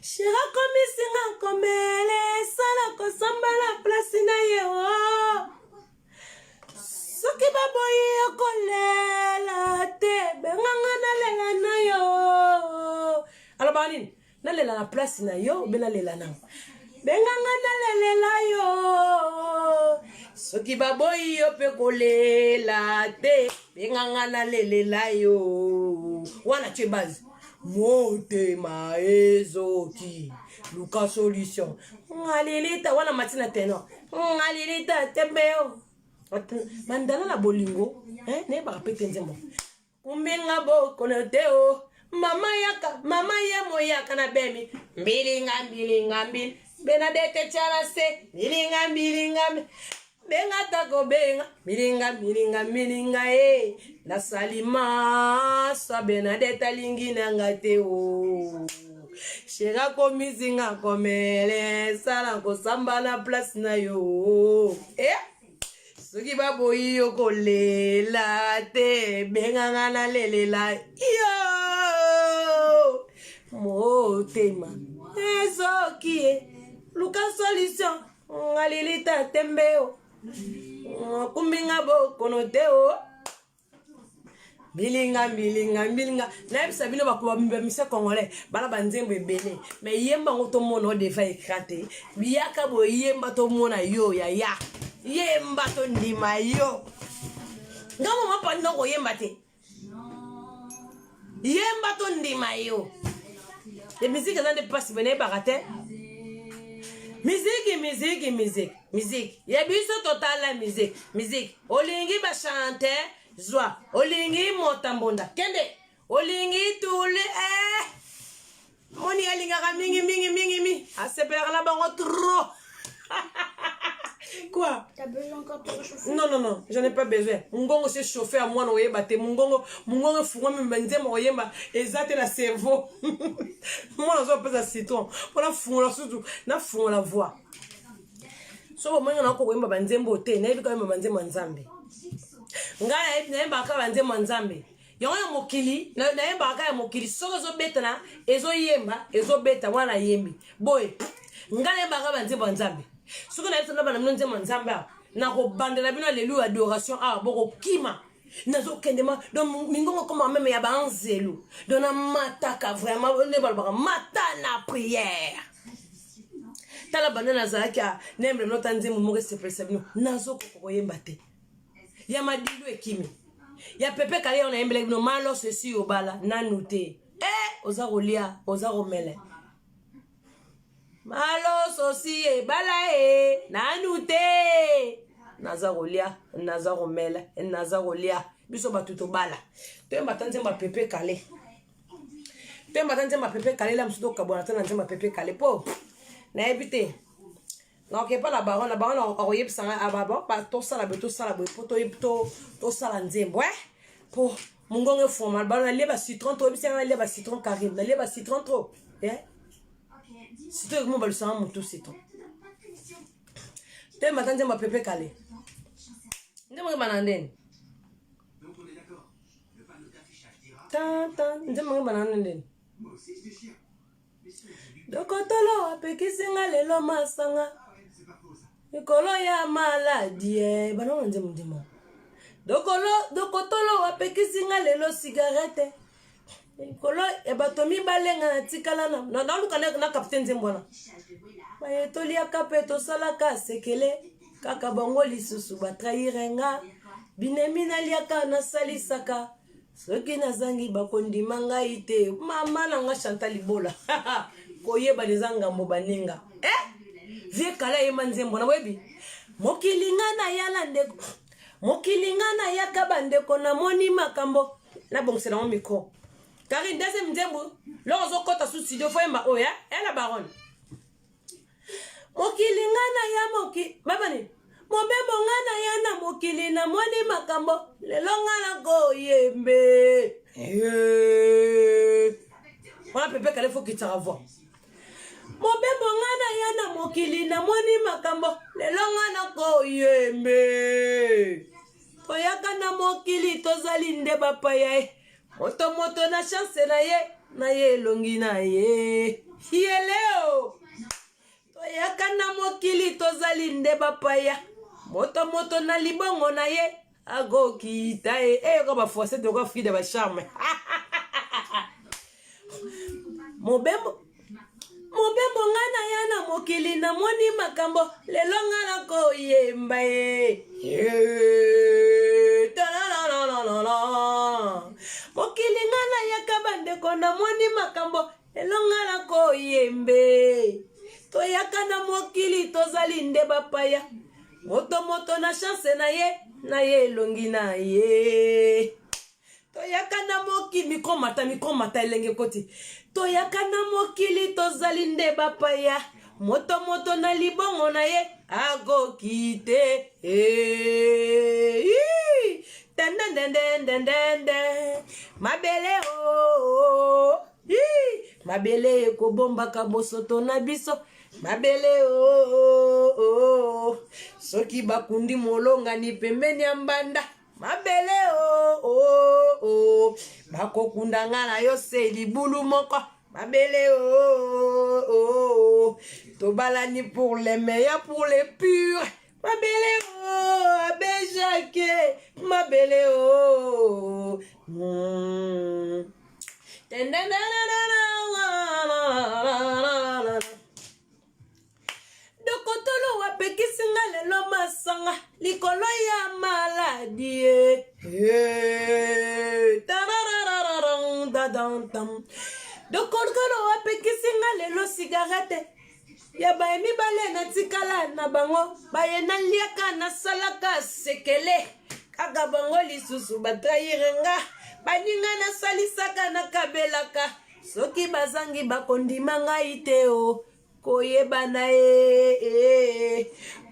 shira komisinga komele sala ko samba la place na yo soki baboyi kolela te benganga na lela na yo aloba nini na lela na place na yo bena lela na benganga na lela yo soki baboyi yo pe kolela te benganga na lela yo wana tue base motema ezoki luka solution ngalilita wana matina teno ngalilita tembeo mandala la bolingo ne ba pete nzembo kumbenga bokono te o mama yemo yaka na bemi mbilinga Benadette challenge mbilinga benga tako benga mbilinga la salima sa Benadette lingina ngate o shega komisinga komele sala ko samba na place na yo soki baboyi yo kolela te benganga na lelela yo motema ezokie luka solution ngalilita tembeo kumbinga bokono te o mbilinga na bisa bino bakuba mise congolais bala banzembo ebele mais yemba ngo to mona defa écraté biyaka bo yemba to mona yo ya yemba to ndima yo ngamo mapa ndoko yemba te yemba to ndima yo les musiques dans des passes venez barate musique ya biso total la musique olingi ba chanter zwa olingi motambonda kende olingi tule moni alinga mingi asepela la bango trop. Quoi? T'as besoin encore de te réchauffer? Non, j'en ai pas besoin. Mungongo c'est chauffé à moi, noyé baté. Mungongo fourra me benzé, moyen ba, exacte la cerveau. Moi, on a pas de citron. Pour la fourra surtout, na fourra la voix. So, moi, on a encore un benzé beauté, n'a pas quand même benzé manzambe. Ngana, n'a pas quand benzé manzambe. Y'a mokili, n'a pas quand mokili. So, zo beta na, ezo yemba, ezo beta, wana yembi. Boy. ngale baka banzembo nzambe soki na yesu na bana mino nzembo nzambe na ko bandela bino alléluia adoration boko kima nazo kendema donc mingongo comme même ya banzelu donc na mataka vraiment ne balbaka mata na prière tala bana nazalaki nembre no tanzemu mo se percebno nazo ko yemba te ya madilu ekimi ya pepe kale on a yembele no malo ceci obala nanu te oza rolia oza romele malo sosi ebala nanu te naza rolia naza romele naza rolia biso batuto bala temba tanzemba pepe kale temba tanzemba pepe kale la msudo kabona tanzemba pepe kale po na ebite na ke pa la baronne okoyeb sanga ababa pa to sala beto sala bo to sala nzembo po mungonge formal baronne leba citron to ebisanga leba citron karim na leba citron trop citron mo balu sanga mutu citron temba tanzemba pepe kale ndemo banandeni Donc on est d'accord. Le panneau d'affichage dira. Tan ndemo banandeni Moi aussi je déchire. Mais si j'ai lu. dokotolo apekisinga lelo masanga Ah ouais, c'est pas faux ça. mikolo ya maladi banana nzembo ndimo dokotolo apekisinga lelo cigarette mikolo ya bato mibalenga na tikala naluka na kapite nzembo wana bayetoliaka mpe tosalaka sekele kaka bango lisusu batrahirenga binemi naliaka nasalisaka soki nazangi bakondima ngai te mama nanga Chantal Libola koyeba deza ngambo baninga vie kala yema nzembo na webi mokilinga na yala ndeko mokilinga na yaka bandeko na moni makambo na bongsela mo micro kari ndese nzembo lozo kota su studio fo yemba oya la baronne mokilinga na ya babani mobembo ngana ya na mokili na moni makambo lelo ngana ko yembe on pepe kale faut qu'il t'envoie mobembo ngana ya na mokili na moni makambo lelo ngana ko yembe toyaka na mokili tozali nde bapaya moto na chance na ye elongi na ye leo toyaka na mokili tozali nde bapaya moto na libongo na ye agokita ko bafoise de ko fide ba charme mobembo ngana ya na mokili na moni makambo lelo ngana ko yemba mokili ngana ya kabandeko na moni makambo lelo ngana ko yembe toyaka na mokili tozali nde bapaya moto na chance na ye elongi na ye toyaka na mokili mikromata elenge koti toyaka na mokili tozali nde bapaya moto na libongo na ye agoki te tendendendendende mabele mabele ekobombaka bosoto na biso mabele soki bakundi molongani pembeni ya mbanda mabele bakokunda nga na yo se libulu moko mabele tobalani pour les meilleurs pour les purs mabele abe Jacques mabele dokotolo wapekisinga lelo masanga likolo ya maladi dokotolo wapekisinga lelo cigarette ya baye mibale na tikala na bango baye naliaka nasalaka sekele kaka bango lisusu batrahirenga baninga nasalisaka nakabelaka soki bazangi bakondima ngai te koyeba na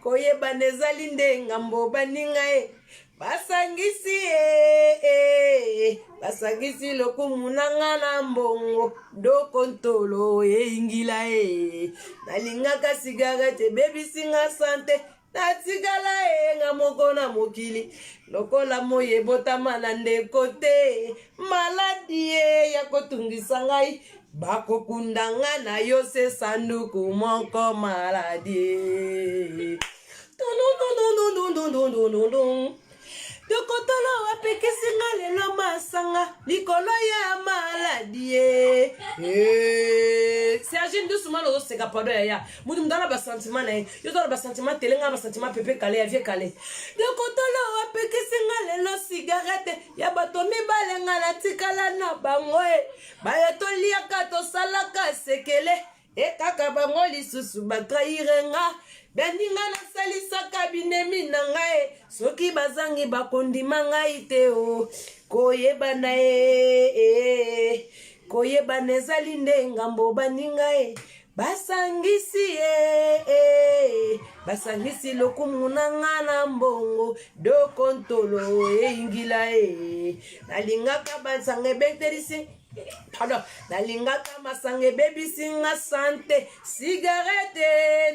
koyeba ezali nde ngambo baninga basangisi lokumu nanga na mbongo dokontolo ingila nalingaka sigarete bebisinga sante natikala nga moko na mokili lokola moye botama na ndeko te maladi ya kotungisa ngai bako kundanga na yo se sanduku moko maladi. Dokotolo apekisi nga lelo masanga likolo ya maladi. Sergine doucement lo seka pardon ya. Mudu mdala ba sentiment na yo ba sentiment telenga ba sentiment pepe kale ya vie kale. Dokotolo apekisi nga lelo cigarette ya bato mibalenga na tikala na bango ba yeto liaka to salaka sekele kaka bango lisusu ba trahirenga. Beninga na salisa kabinemi na ngai soki bazangi bakondima ngai te o koyeba na koyeba nezali nde ngambo baninga basangisi basangisi lokumu na nga na mbongo do kontolo ingila nalingaka basange bekterisi pardon, nalingaka masange bebisi nga sante cigarette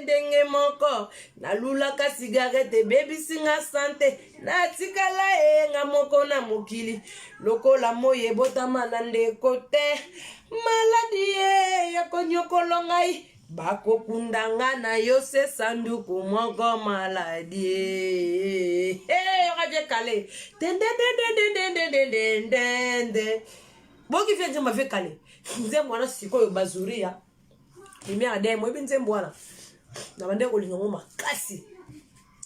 ndenge moko nalulaka cigarette bebisi nga sante natikala nga moko na mokili lokola moye botama na ndeko te maladi ya konyokolo ngai bakokundanga na yo se sanduku moko maladi yoka kale tende boki vient ma vie kale nzembo wana sikoyo bazuria première demo ebi nzembo wana na bande ko lingo makasi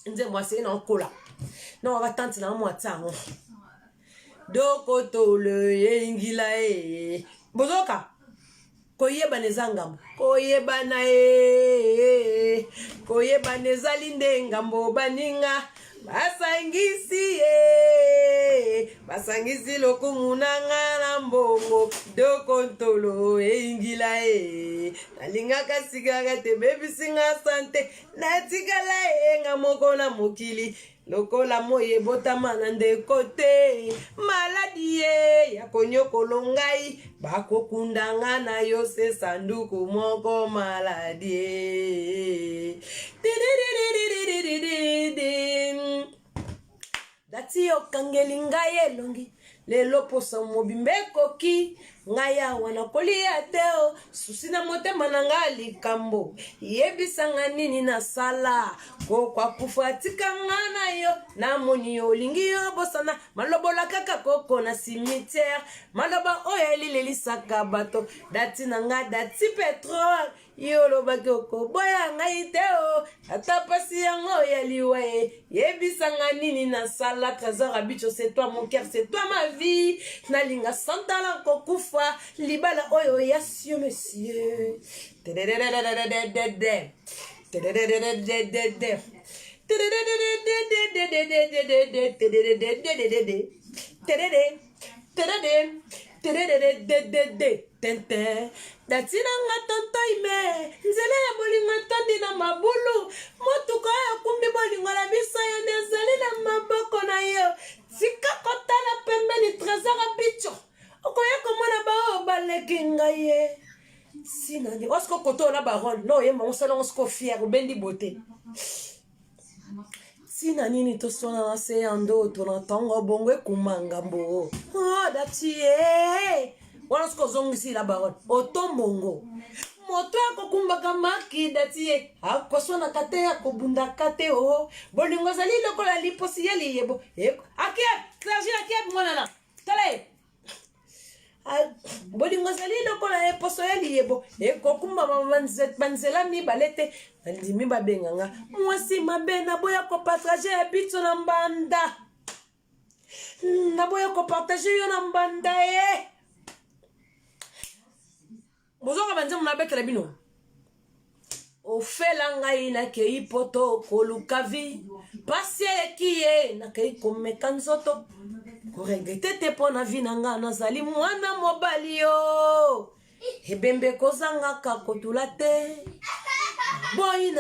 nzembo ase na okola na wa tante na mo atango doko tole yengila bozoka koyeba nezangambo koyeba na koyeba nezali nde ngambo baninga basangisi basangisi lokumu na nga na mbongo do kontolo ingila nalingaka cigarette bebisi nga sante natikala nga moko na mokili lokola moye botama na ndeko te maladi ya konyokolo ngai bakokundanga na yo se sanduku moko maladi. Dati yo kangeli ngai elongi lelo posa mobimbe koki ngaya wana kolia teo susi na motema na nga likambo yebisanga nini na sala ko kwa kufatika ngana yo na moni yo lingi yo bosana malobola kaka koko na cimetière maloba oyo elilelisaka bato dati na nga dati petrol yolo bakoko boya ngai teo ata pasi yango ya liwe yebisanga nini na sala trésor abicho c'est toi mon cœur c'est toi ma vie nalinga santala kokufa libala oyo ya sio monsieur datina nga tonto ime nzela ya bolingo tondi na mabulu motuka ya kumbi bolingo la biso yo nezali na maboko na yo tika kotala pembeni trésor abicho okoya komona bao baleki ngai ye sinani osko koto na baron no yemba osala osko fier obendi bote sina nini tosona na se ya ndoto na ntongo bongo ekumangambo dati wana siko zongisi la baron otombongo moto ya kokumbaka maki dati akosona kate ya kobundaka te bolingo zali lokola liposi ya liyebo akia sergi akia mwanana tala bolingo zali lokola eposo ya liyebo ekokumba banzela mibale te nandimi babenganga mwasi mabe naboya kopartage ebito na mbanda naboya kopartage yo na mbanda bozoka banzemu nabetela bino ofela ngai nakei poto koluka vi pasi eleki ye nakei komeka nzoto koregrete te mpo na vi na nga nazali mwana mobali yo ebembe kozangaka kotula te boyi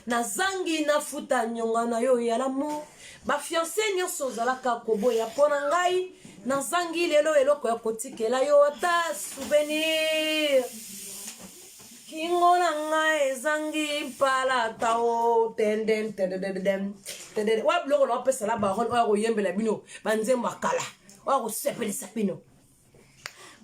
nazangi nafuta nyonga na yo ya lamo bafiance nyonso ozalaka koboya mpo na ngai nazangi lelo eloko ya kotikela yo ata souvenir kingo na ngai ezangi mpala tao tenden wa biloko na wapesala baron oyo koyembela bino banzembo akala oyo kosepelisa bino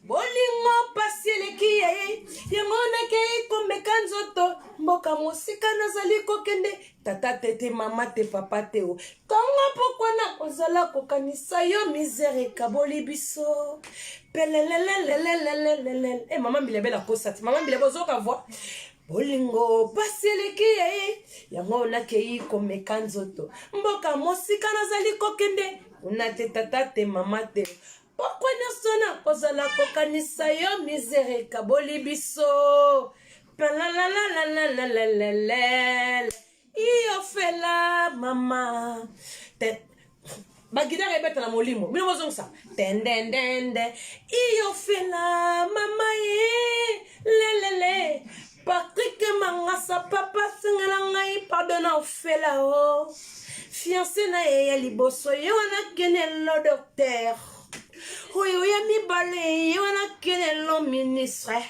bolingo pasele kiye yangona ke komeka nzoto mboka mosika nazali kokende tata tete mama te papa te o kongo pokwa na kozala kokanisa yo misere kaboli biso pelelelelelelelelele mama bilebela kosati mama bilebo zoka voix bolingo pasele kiye yangona ke komeka nzoto mboka mosika nazali kokende una te tata te mama te pourquoi nyosona kozala kokanisa yo misere kaboli biso pelelelelelelelele iyo fela mama bagidara ebeta na molimo bino bozongisa tendendende iyo fela mama ye lelele Patrick Mangasa papa singela ngai pardonna ofela o fiancé na ye ya liboso ye wana kene lo docteur oyo ya mibale ye wana kene lo ministre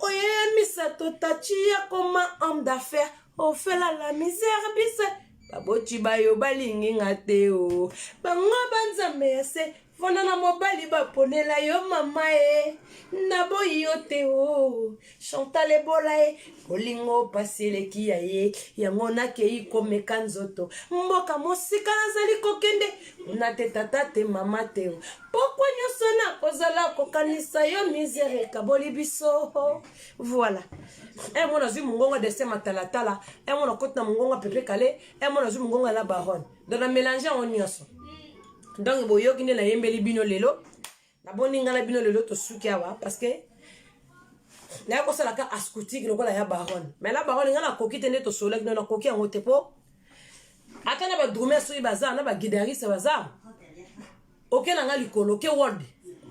oyo ya misato tachi ya koma homme d'affaires ofela la misère bise baboti bayo balingi nga te o bango banzambe ya se fona na mobali baponela yo mama e naboyi yo te o Chantal ebola e bolingo paseleki ya ye yango nakei komeka nzoto mboka mosika nazali kokende una te tata te mama te o pokwa nyonso na kozala kokanisa yo misere kaboli biso voilà mwana zwi mungongo dese matalatala mwana koti na mungongo pepe kale mwana zwi mungongo la baronne donc na mélange yango nyonso donc boyoki nde nayembeli bino lelo naboni nga na bino lelo tosuki awa parce que naya kosalaka ascoutique lokola ya baronne mais la baronne nga nakoki te nde tosolaki no nakoki yango te po ata na badrume soki baza na baguitariste baza oke na nga likolo oke word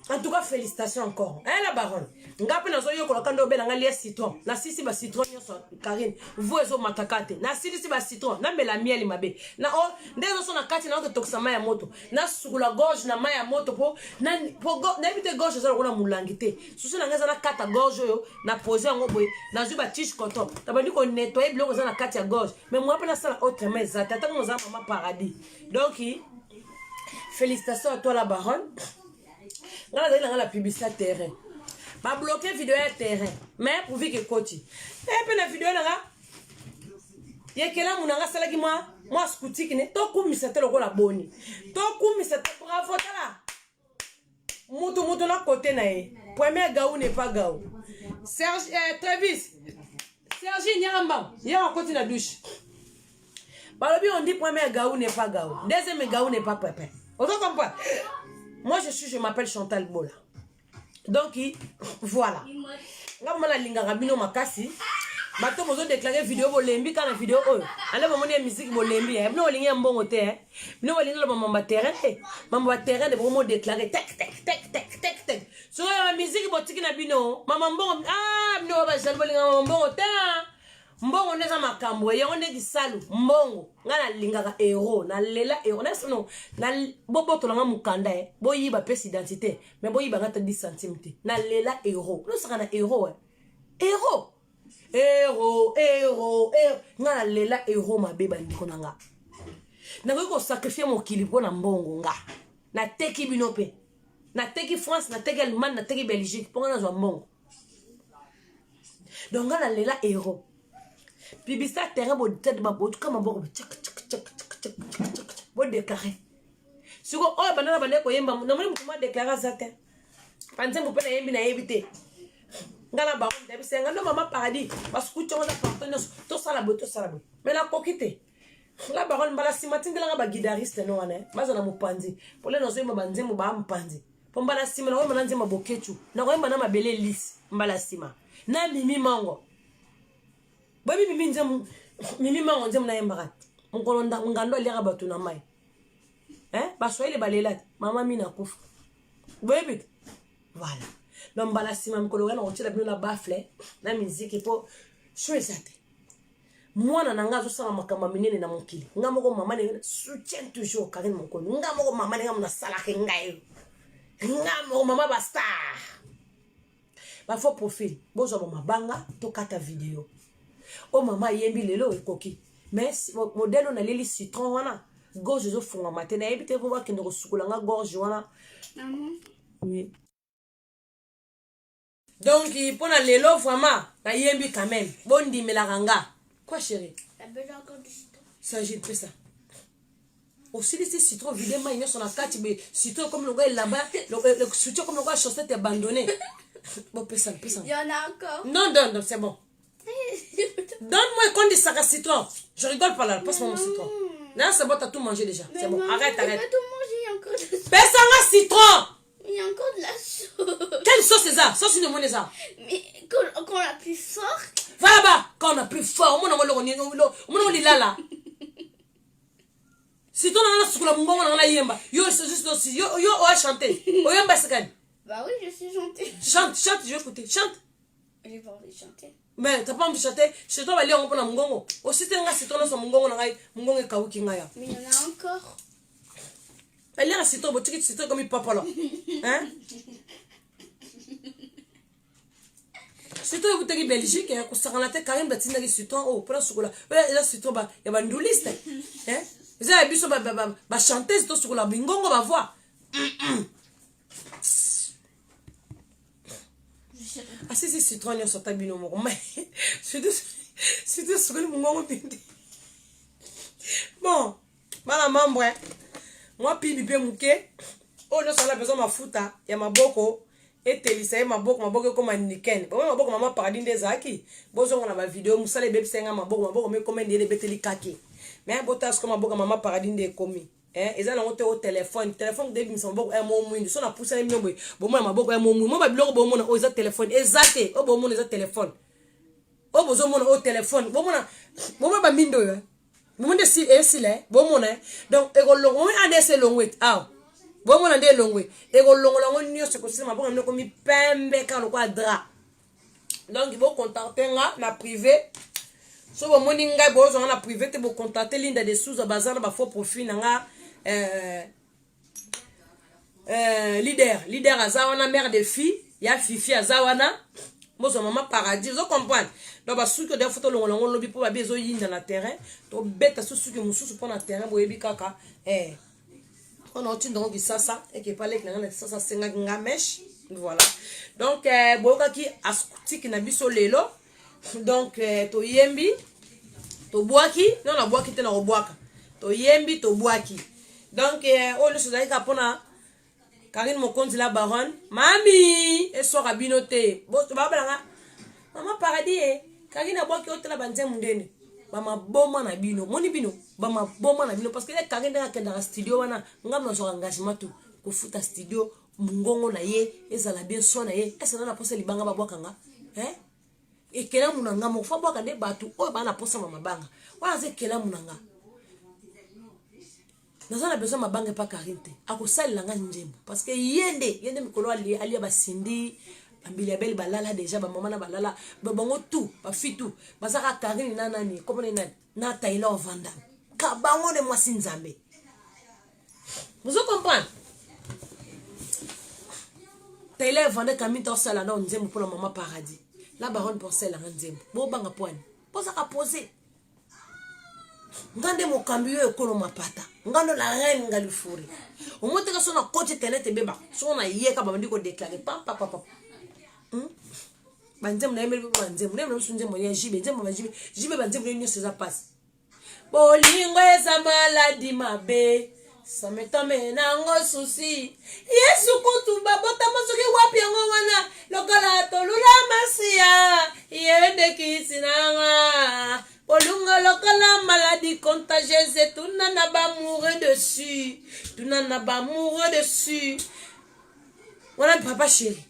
en tout cas félicitations encore la baronne nga mpe nazoyokola kanda obela nga lia citron na sisi ba citron nyonso Karine vous ezo matakate na sisi ba citron na mbela mieli mabe na o ndezo so na kati na ko tokisa maya moto na sukula gorge na maya moto po na ebite gorge za kuna mulangi te susu na ngaza na kata gorge yo na poser ngo boy na zuba tiche coton tabandi ko nettoyer biloko za na kati ya gorge mais moi pe na sala autrement za tata ngo za mama paradis donc félicitations à toi la baronne. Là, on a la publicité terrain. Ma bloqué vidéo terrain. Mais pour vivre que coach. Et puis la vidéo là, il y a quelqu'un qui a salagi moi scoutique ne. Toi comme c'était le rôle la boni. Toi comme c'était bravo là. Moto là côté nae. Premier gaou n'est pas gaou. Serge Travis. Serge Nyamba. Il y a un côté la douche. Balobi on dit premier gaou n'est pas gaou. Deuxième gaou n'est pas pépé. On comprend. Moi je m'appelle Chantal Bola. Donc voilà. Nga mama linganga bino makasi. Bato mozo déclarer vidéo bolembi kana vidéo oyo. Ale bomoni musique bolembi. Bino olingi mbongo te. Bino olingi lo mama terrain te. Mama terrain de vraiment déclarer tek. So la musique botiki na bino. Mama mbongo bino ba jalo bolinga mbongo te. Mbongo neza makambo yango ndeki salu mbongo ngana lingaka euro na lela euro na sono na bobo tolanga mukanda boyiba pese identité mais boyiba ngata 10 centimes te na lela euro no saka na euro euro ngana lela euro mabeba ndiko nanga na ko sacrifier mokili pona mbongo nga na teki bino pe na teki France na teki Allemagne na teki Belgique ponga na zwa mbongo donc ngana lela euro Bibisa terrain bo tête ba bo kama bo tchak bo déclarer siko o banana bane ko yemba na moni mutuma déclarer zate panze mo pena yembi na yebite ngala ba ko ndebise ngalo mama paradis parce que tu as partenaire to sala bo mais la kokite la baronne bala simatinga nga ba guitariste no wana baza na mupanzi pole no zo yemba banze mo ba mpanzi po mbala sima na ko mananze mabokechu na ko yemba na mabele lisi mbala sima na mimi mango babi mimi mango nzemu na yembakat mkono ngando alira batu na mai baswahili balela mama mina kufa baby voilà lombala sima mkolo ngana otela bino la bafle na musique po choisate mwana nanga zo sala makamba minene na mokili ngamoko mama ne soutient toujours Karine Mokolo ngamoko mama ne ngamna sala ke ngayo ngamoko mama ba star ba faux profil bozo mabanga to kata vidéo. Oh maman yembi lelo ekoki mais modèle na leli citron wana gorge zo funga matena ebite ko ba kende ko sukulanga gorge wana oui Donc, pour les lots, vraiment, na yembi quand même. Bon, dit, mais la ranga. Quoi, chérie? La belle encore du citron. Ça, j'ai fait ça. Aussi, les citrons, évidemment, ils sont la carte, mais citron comme le gars là-bas, le citron comme le gars chaussette abandonné. Bon, pesa. Il y en a encore. Non, donne, c'est bon. Donne-moi un compte de sac à citron. Je rigole pas là, passe-moi mon citron. Là, c'est bon, t'as tout mangé déjà. C'est bon, arrête. Je vais tout manger, il y a encore de... Pesa un citron. Il y a encore de la sauce. Quelle sauce c'est ça? Sauce une monnaie ça. Mais quand on a plus fort... Va là-bas. Quand on a plus fort, on est là. Citron, on a sur la mougon, on a yemba. Yo, c'est juste aussi. Yo, on a chanté. On yemba, c'est quand même. Bah oui, je sais chanter. Chante, je vais écouter. Chante. J'ai pas envie de chanter. Mais t'as pas envie de chanter. Je dois aller en prendre mon gongo. Aussi, t'es un citron dans son mongongo, mon gongo est kaouki ngaya. Mais il y en a encore. Elle est un citron, mais tu dis citron comme il papa là. Hein? Citron, vous êtes Belgique, hein? Quand ça en a été carrément bâti dans les citrons, oh, pour la chocolat. Là, citron, il y a une douliste. Hein? Vous avez vu ça, chanter, c'est sur la bingongo, va voir. Ah, si, citron, il y a sur ta binomo. Mais, c'est sur le mongongo. Bon, madame membre, moi, pibi mouké. Oh, là, ça a besoin de ma fouta. Il y a ma boko. Et telisa, ma boko comme un niken. Bon, ma boko, maman, paradis des aki. Bon, on a ma vidéo, moussa les bébés, c'est un ma boko, mais comme des bébés kaki. Mais un botas comme ma boko, maman, paradis des commis. Hein, ils ont au téléphone de bimson boko un mot mouille. Son a poussé un mot. Bon, moi, ma boko un mot mouille. Moi, ma blog, bon, mon au téléphone. Exacté. Oh, bon, mon téléphone. Oh, bon, mon au téléphone. Bon, moi, ma mindo, hein. Bon, de si, et si, là. Bon, mon, hein. Donc, et long, on a des longs, ah. Bon, mon a des longs, et long, on n'y a ce que c'est ma bonne, comme il pembe quand le quadra. Donc, il faut contacter na privé. So, bon, mon inga, bon, on a privé, tu peux contacter l'une des sous à bazar, ma faux profil, n'a leader azawana mère de fille ya fifi azawana mozo maman paradis vous comprenez donc ba suki de photo longo lobi pour ba bezo yinda na terrain to beta suki mususu pour na terrain boyebi kaka on a outil donc ça et qui parle que ça senga ngamesh voilà donc boka ki askuti na biso lelo donc to yembi to boaki non na boaki te na boaka to yembi to boaki donc on le sozali kapona Karine Mokonzi la baronne mami et sora binote bo to babanga maman paradis Karine aboki hôtel banze mundene bama boma na bino moni bino bama boma na bino parce que Karine akenda na studio wana ngam na so engagement tout ko futa studio mungongo na ye ezala bien so na ye esa na posa libanga babwakanga et kela munanga mo fa bwaka de batu o bana posa mama banga wana ze kela munanga Nous avons besoin de ma banque pas carité. À cause de la njembo. Parce que yende mikolo ali basindi, ambili belle balala déjà ba maman na balala, ba bango tout, ba fi tout. Bazaka karine na nani, comme na Taylor Vanda. Ka bango de moi sinzambe. Vous comprenez? Taylor Vanda kamita sala na njembo pour la maman paradis. La baronne pour celle la njembo. Bo banga poine. Posa ka poser. Ngande mokambi yo ekolo mapata ngando la reine ngalifuri omote ka sona coach internet beba sona yeka ba ndiko déclarer papa banzem na emeli banzem na emeli sunje moya jibe nzembo jibe banzem le nyose za passe bolingo eza maladi mabe sametame nango susi yesu kutu babota masoki wapi yango wana lokola tolula masia yende kisinanga Olunga lokola maladie contagieuse, tout n'a pas mourir dessus. Tout n'a pas mourir dessus. Voilà papa chéri.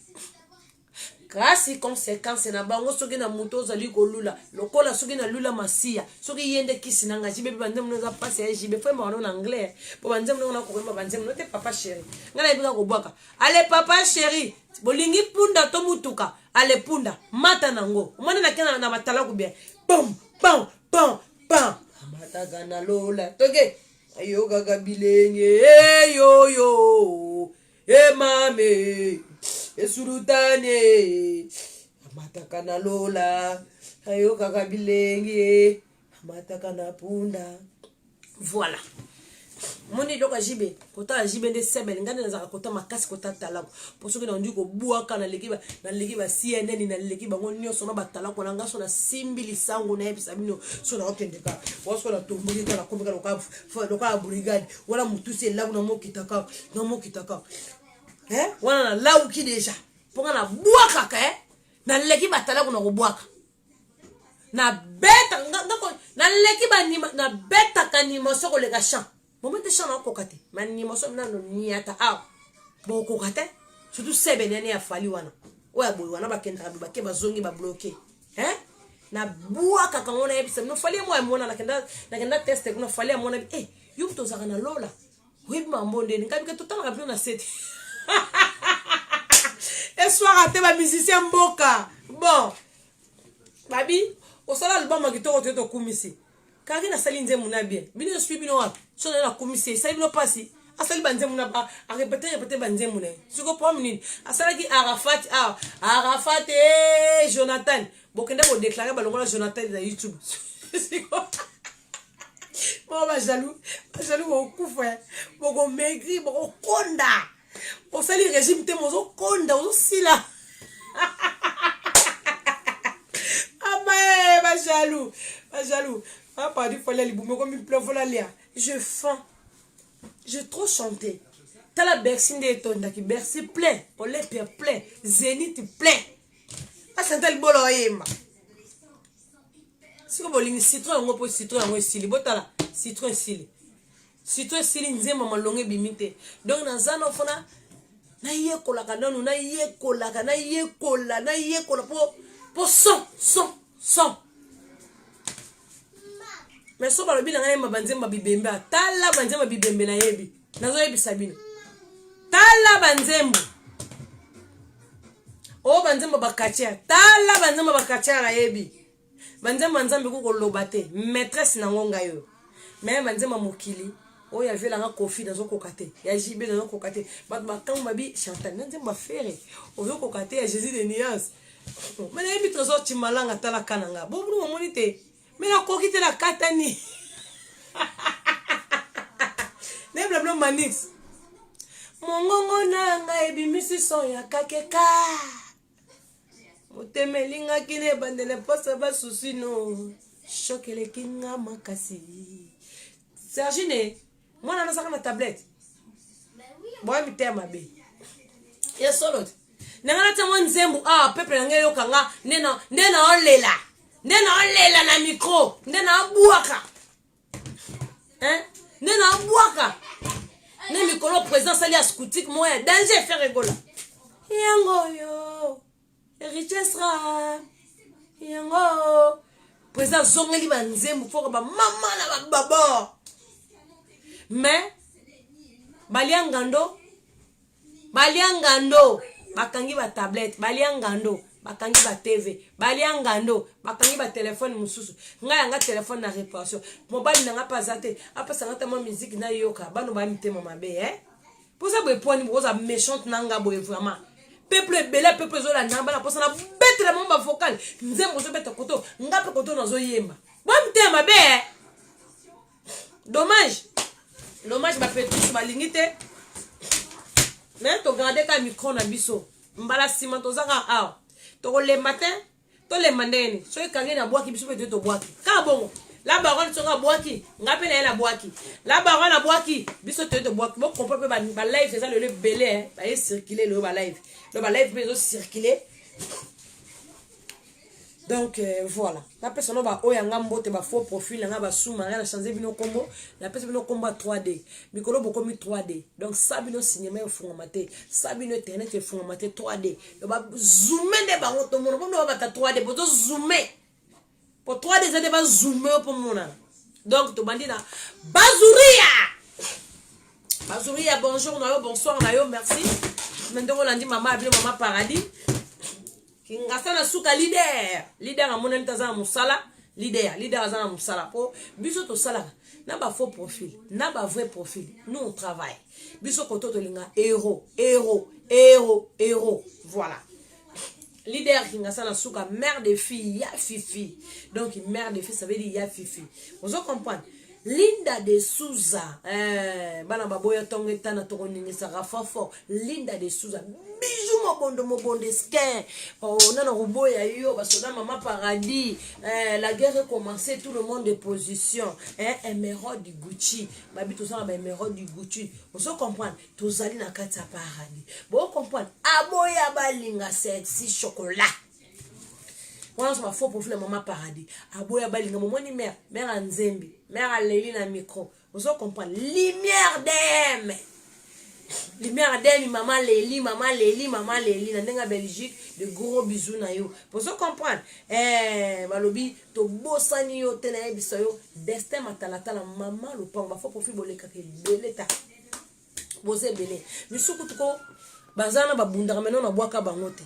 Grâce conséquence na bango soki na muto zali ko lula. Lokola soki na lula masia. Soki yende kisinanga jibe banze mnoza passe ya jibe fo en anglais. Po banze mnona ko ko banze mnote papa chéri. Ngana ibika ko bwaka. Allez papa chéri. Bolingi punda to mutuka. Allez punda mata nango. Mwana na kena na batala ko bien. Boum. Pam. Amata na lola. Toge. Ayo gaga bilenge. Yo. Mame. Surutane. Amata na lola. Ayo gaga bilenge. Amata na punda. Voilà. moni loka jibe kota jibe de sebel ngane na kota makasi kota talako pour ceux qui n'ont dit ko buaka na lekiba CNN na lekiba ngonyo sona batalako na ngaso na simbi lisango na ebisa bino sona okendeka wasko na tomboli na komeka loka brigade wala mutusi la na mokitaka wana na lauki deja ponga na buaka ka na lekiba talako na kobuaka na beta ngako na lekiba ni na beta kanimo soko le gashan moment chana kokate manimo so na no niata bo kokate surtout sebe nene afali wana oya boy wana bakenda ba zongi ba bloquer na buaka kangona ebisa no fali mo amona na kenda test kuna fali amona yumto zaka na lola wibma mbonde ngabika total rapio na set eswara te ba musicien mboka bon babi osala album akitoko to kumisi kaki na sali nzemu na bien bino sui bino wapi so na kumisi sali bino pasi asali banzemu na ba a répéter banzemu na siko pom nini asala ki Arafat Jonathan bokenda bo déclarer balongola Jonathan na YouTube siko bon ba jaloux au kufa boko maigri boko konda osali régime te mozo konda ozo sila ba jaloux pas du folie liboumé comme il pleut voilà là je faim je trop chanté t'as la Bercy de tonda qui Bercy plein pour les pères plein Zénith plein ah c'est tel bolo yema si ko bolingi citron ngo po citron ngo sili botala citron sili nzema malonge bimite donc na zano fona na yekola kananu na yekola po son mais so balobi na ngayema banzemba bibembe tala banzemba bibembe na yebi nazo yebi sabino tala banzembo o banzemba bakatia tala banzemba bakatia na yebi banzemba nzambe ko loba te maîtresse na ngonga yo mais banzemba mokili o ya vela nga kofi nazo kokate ya jibe nazo kokate bat bakamba bi chantal nzemba fere o zo kokate ya Jésus de Nias mais na yebi trésor timalanga tala kananga bo bu momoni te mais la coquille de la katani. Ne blabla manix. Mongongo nanga ebimisi son ya kakeka. Motemelinga kine bandele posa ba susi no. Chokele kinga makasi. Sergine, moi na saka na tablette. Boy mi tema be. Ya solo. Nanga ta mo nzembu pepe nanga yo kanga nena olela. Nena olela na micro nena abuaka nena abuaka ne mikolo présence ali ascoutique moya danger faire rigola yango yo richesse ra yango présence zongeli banzembu foko ba mama na baba mais baliangando bakangi ba tablette baliangando bakangi ba TV baliangando bakangi ba téléphone mususu nga yanga téléphone na réparation mobile nanga pasate apa sangata ma musique na yoka bano ba mitema mabe pour ça boy poni boza méchante nanga boy vraiment peuple belé peuple zo la namba na posa na bête la mamba vocal nzembo zo bête koto ngape koto na zo yemba bo mitema mabe dommage ba petit ba lingité mais to garder ka micro na biso mbala sima to zaka to le matin to le mandeni so ikangi na boaki biso pe to boaki ka bongo la baronne so boaki ngape na la boaki la baronne na boaki biso to boaki bo comprendre ba live c'est ça le belé ba circuler le ba live peut circuler donc voilà la personne ba oyanga mbote ba faux profil nga ba souma nga changer bino combo la personne bino combo 3D mikolo boko mi 3D donc ça bino cinéma funga maté ça bino internet funga maté 3D ba zoomer de ba ngoto mono bono ba ta 3D boto zoomer pour 3D ça de ba zoomer pour mona donc to bandina bazuria bonjour na yo bonsoir na yo merci maintenant on a dit maman appelé maman paradis kingasana suka leader amona ntaza musala leader azana musala po biso to sala na ba faux profil na ba vrai profil nous on travaille biso koto to linga héros voilà leader kingasana suka mère de fille ya fifi donc mère de fille ça veut dire ya fifi vous comprenez Linda de Souza. Bana baboya tonge tana toko ningisa rafafo. Linda de Souza. Bijou mobondo skin. Oh, nana ruboya yo. Basoda Maman Paradis. La guerre a commencé. Tout le monde de position. Émeraude du Gucci. Babi tout ça, émeraude du Gucci. Vous comprenez? Tous allez na kata Paradis. Vous comprenez? Aboya balinga sexy chocolat. Moi, je faux profil de Maman Paradis. Aboya balinga, mon ni mère Nzembi, mère Lélie na micro. Vous comprenez? Lumière d'M. Lumière d'M, Maman Lélie. Nandenga Belgique, de gros bisous na yo. Vous comprenez? Balobi, to bosani yo tena biso yo. Destin matalata la maman le pang. Faux profil boleka ke beleta. Bosé belé. Misuku tuko bazana babundara menon na boaka bangote.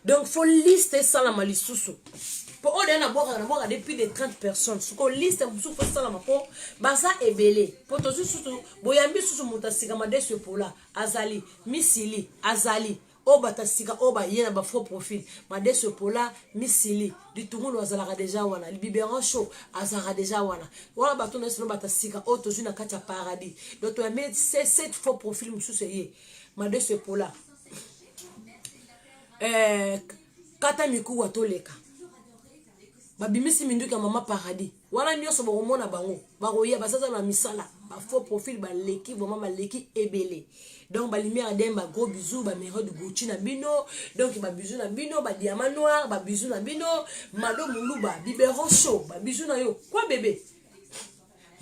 Donc, il faut lister ça la malisusu. Pour on a boire depuis des 30 personnes. Ce qu'on liste, il faut ça la mapo. Baza est belé. Pour tout ça, boyambi sous mutasika madesio pola. Azali, misili, azali. Oba tasika, oba yena ba faux profil. Madesio pola, misili. Du tout le monde azala déjà wana. Le biberon chaud, azara déjà wana. Wala baton est batasika. Oh, tu na kacha paradis. Donc, tu as mis 7 faux profils mususu yé. Madesio pola. Kata miku watoleka babimisi minduka Maman Paradis wana nyoso bomona bango baroya basaza na misala ba faux profil ba leki vraiment ba leki ebele donc ba lumière d'M ba gros bisous ba mère de Gucci na bino donc ba bisous na bino ba diamant noir ba bisous na bino mado muluba biberon chaud ba bisous na yo quoi bébé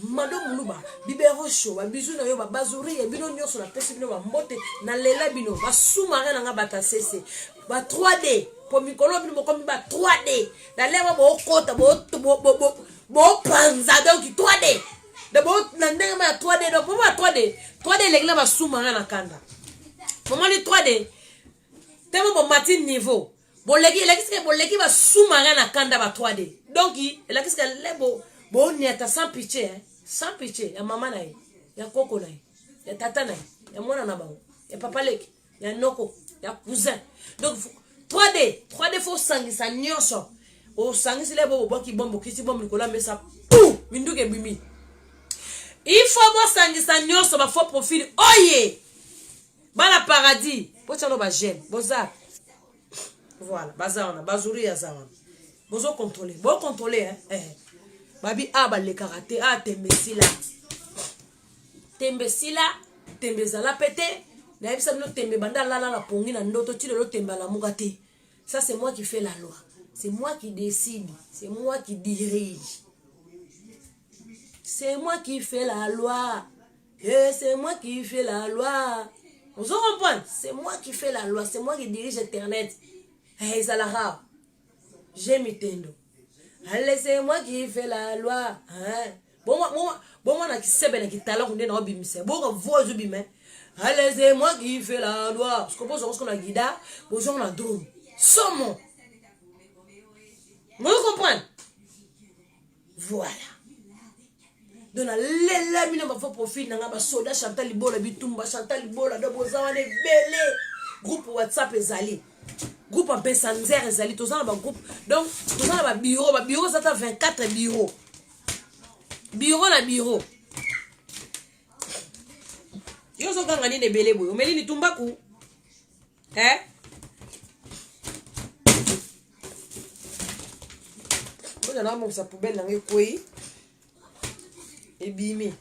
mado muluba biberon chaud ba bisous na yo ba bazuri ya bino nyoso na pesi bino ba mbote na lela bino ba sous-marin na nga bata cc ba 3D pour mikolo bino comme ba 3D na lewa bo kota bo panza donc 3D de bo na ndenge ma 3D donc pour 3D legla ba sous-marin na kanda moment ni 3D tellement bon matin niveau bo legi ba sous-marin na kanda ba 3D donc il la qu'est-ce que lebo bon niata sans pitié sans pitié ya maman na ya koko na ya tata na ya mwana na bango ya papa leki ya noko ya cousin donc 3D faut sangisa nyonso o sangisi lebo boki bombo kisi bombo nikola mesa pou minduke bimi il faut bo sangisa nyonso ba faux profil oye bala paradis pochano ba j'aime boza voilà bazana bazuri ya zawana bozo contrôler babi aba le karaté tembezala pété na yebisa no tembe banda lala la pongi na ndoto ti lo temba la mugate. Ça c'est moi qui fais la loi, c'est moi qui décide, c'est moi qui dirige, c'est moi qui fais la loi, c'est moi qui fais la loi. Vous comprenez? C'est moi qui fais la loi, c'est moi qui dirige internet. Zalara j'aime Tendo. Allez, c'est moi qui fais la loi. Bon moi na ki sebe na ki talent on est na bimise. Bon voix bimé. Allez, c'est moi qui fais la loi. Parce que bon on a guida, bon on a drone. Somme. Vous comprenez? Voilà. Donc la mine ba faux profil na ba soda Chantal Libola bitumba Chantal Libola do bozawane belé. Groupe WhatsApp ezali. Groupe en Pessanzer ezali tous en ba groupe. Donc tous en ba bureau ça 24 bureaux. Bureau na bureau. Yo so kanga ni belé boyo. Meli ni tumbaku. On a mon sa poubelle dans le coin. Et bimé.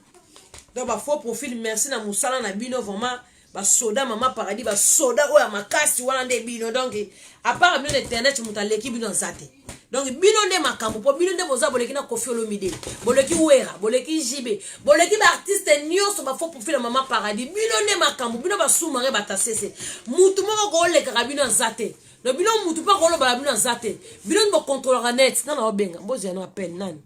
Donc ba faux profil merci na musala na bino vraiment ba soda Maman Paradis ba soda o ya makasi wana nde bino donc à part bien internet mutaleki bino nzate. Donc bino nde makambo po bino nde boza boleki na Koffi Olomide. Boleki Wera, boleki JB, boleki ba artiste nyonso ba faux profil Maman Paradis. Bino nde makambo bino ba sous-marin ba tasese. Mutu moko ko leka bino nzate. No bino mutu pa ko lo ba bino nzate. Bino nde contrôlera net na na obenga. Mbozi ya no appel nani.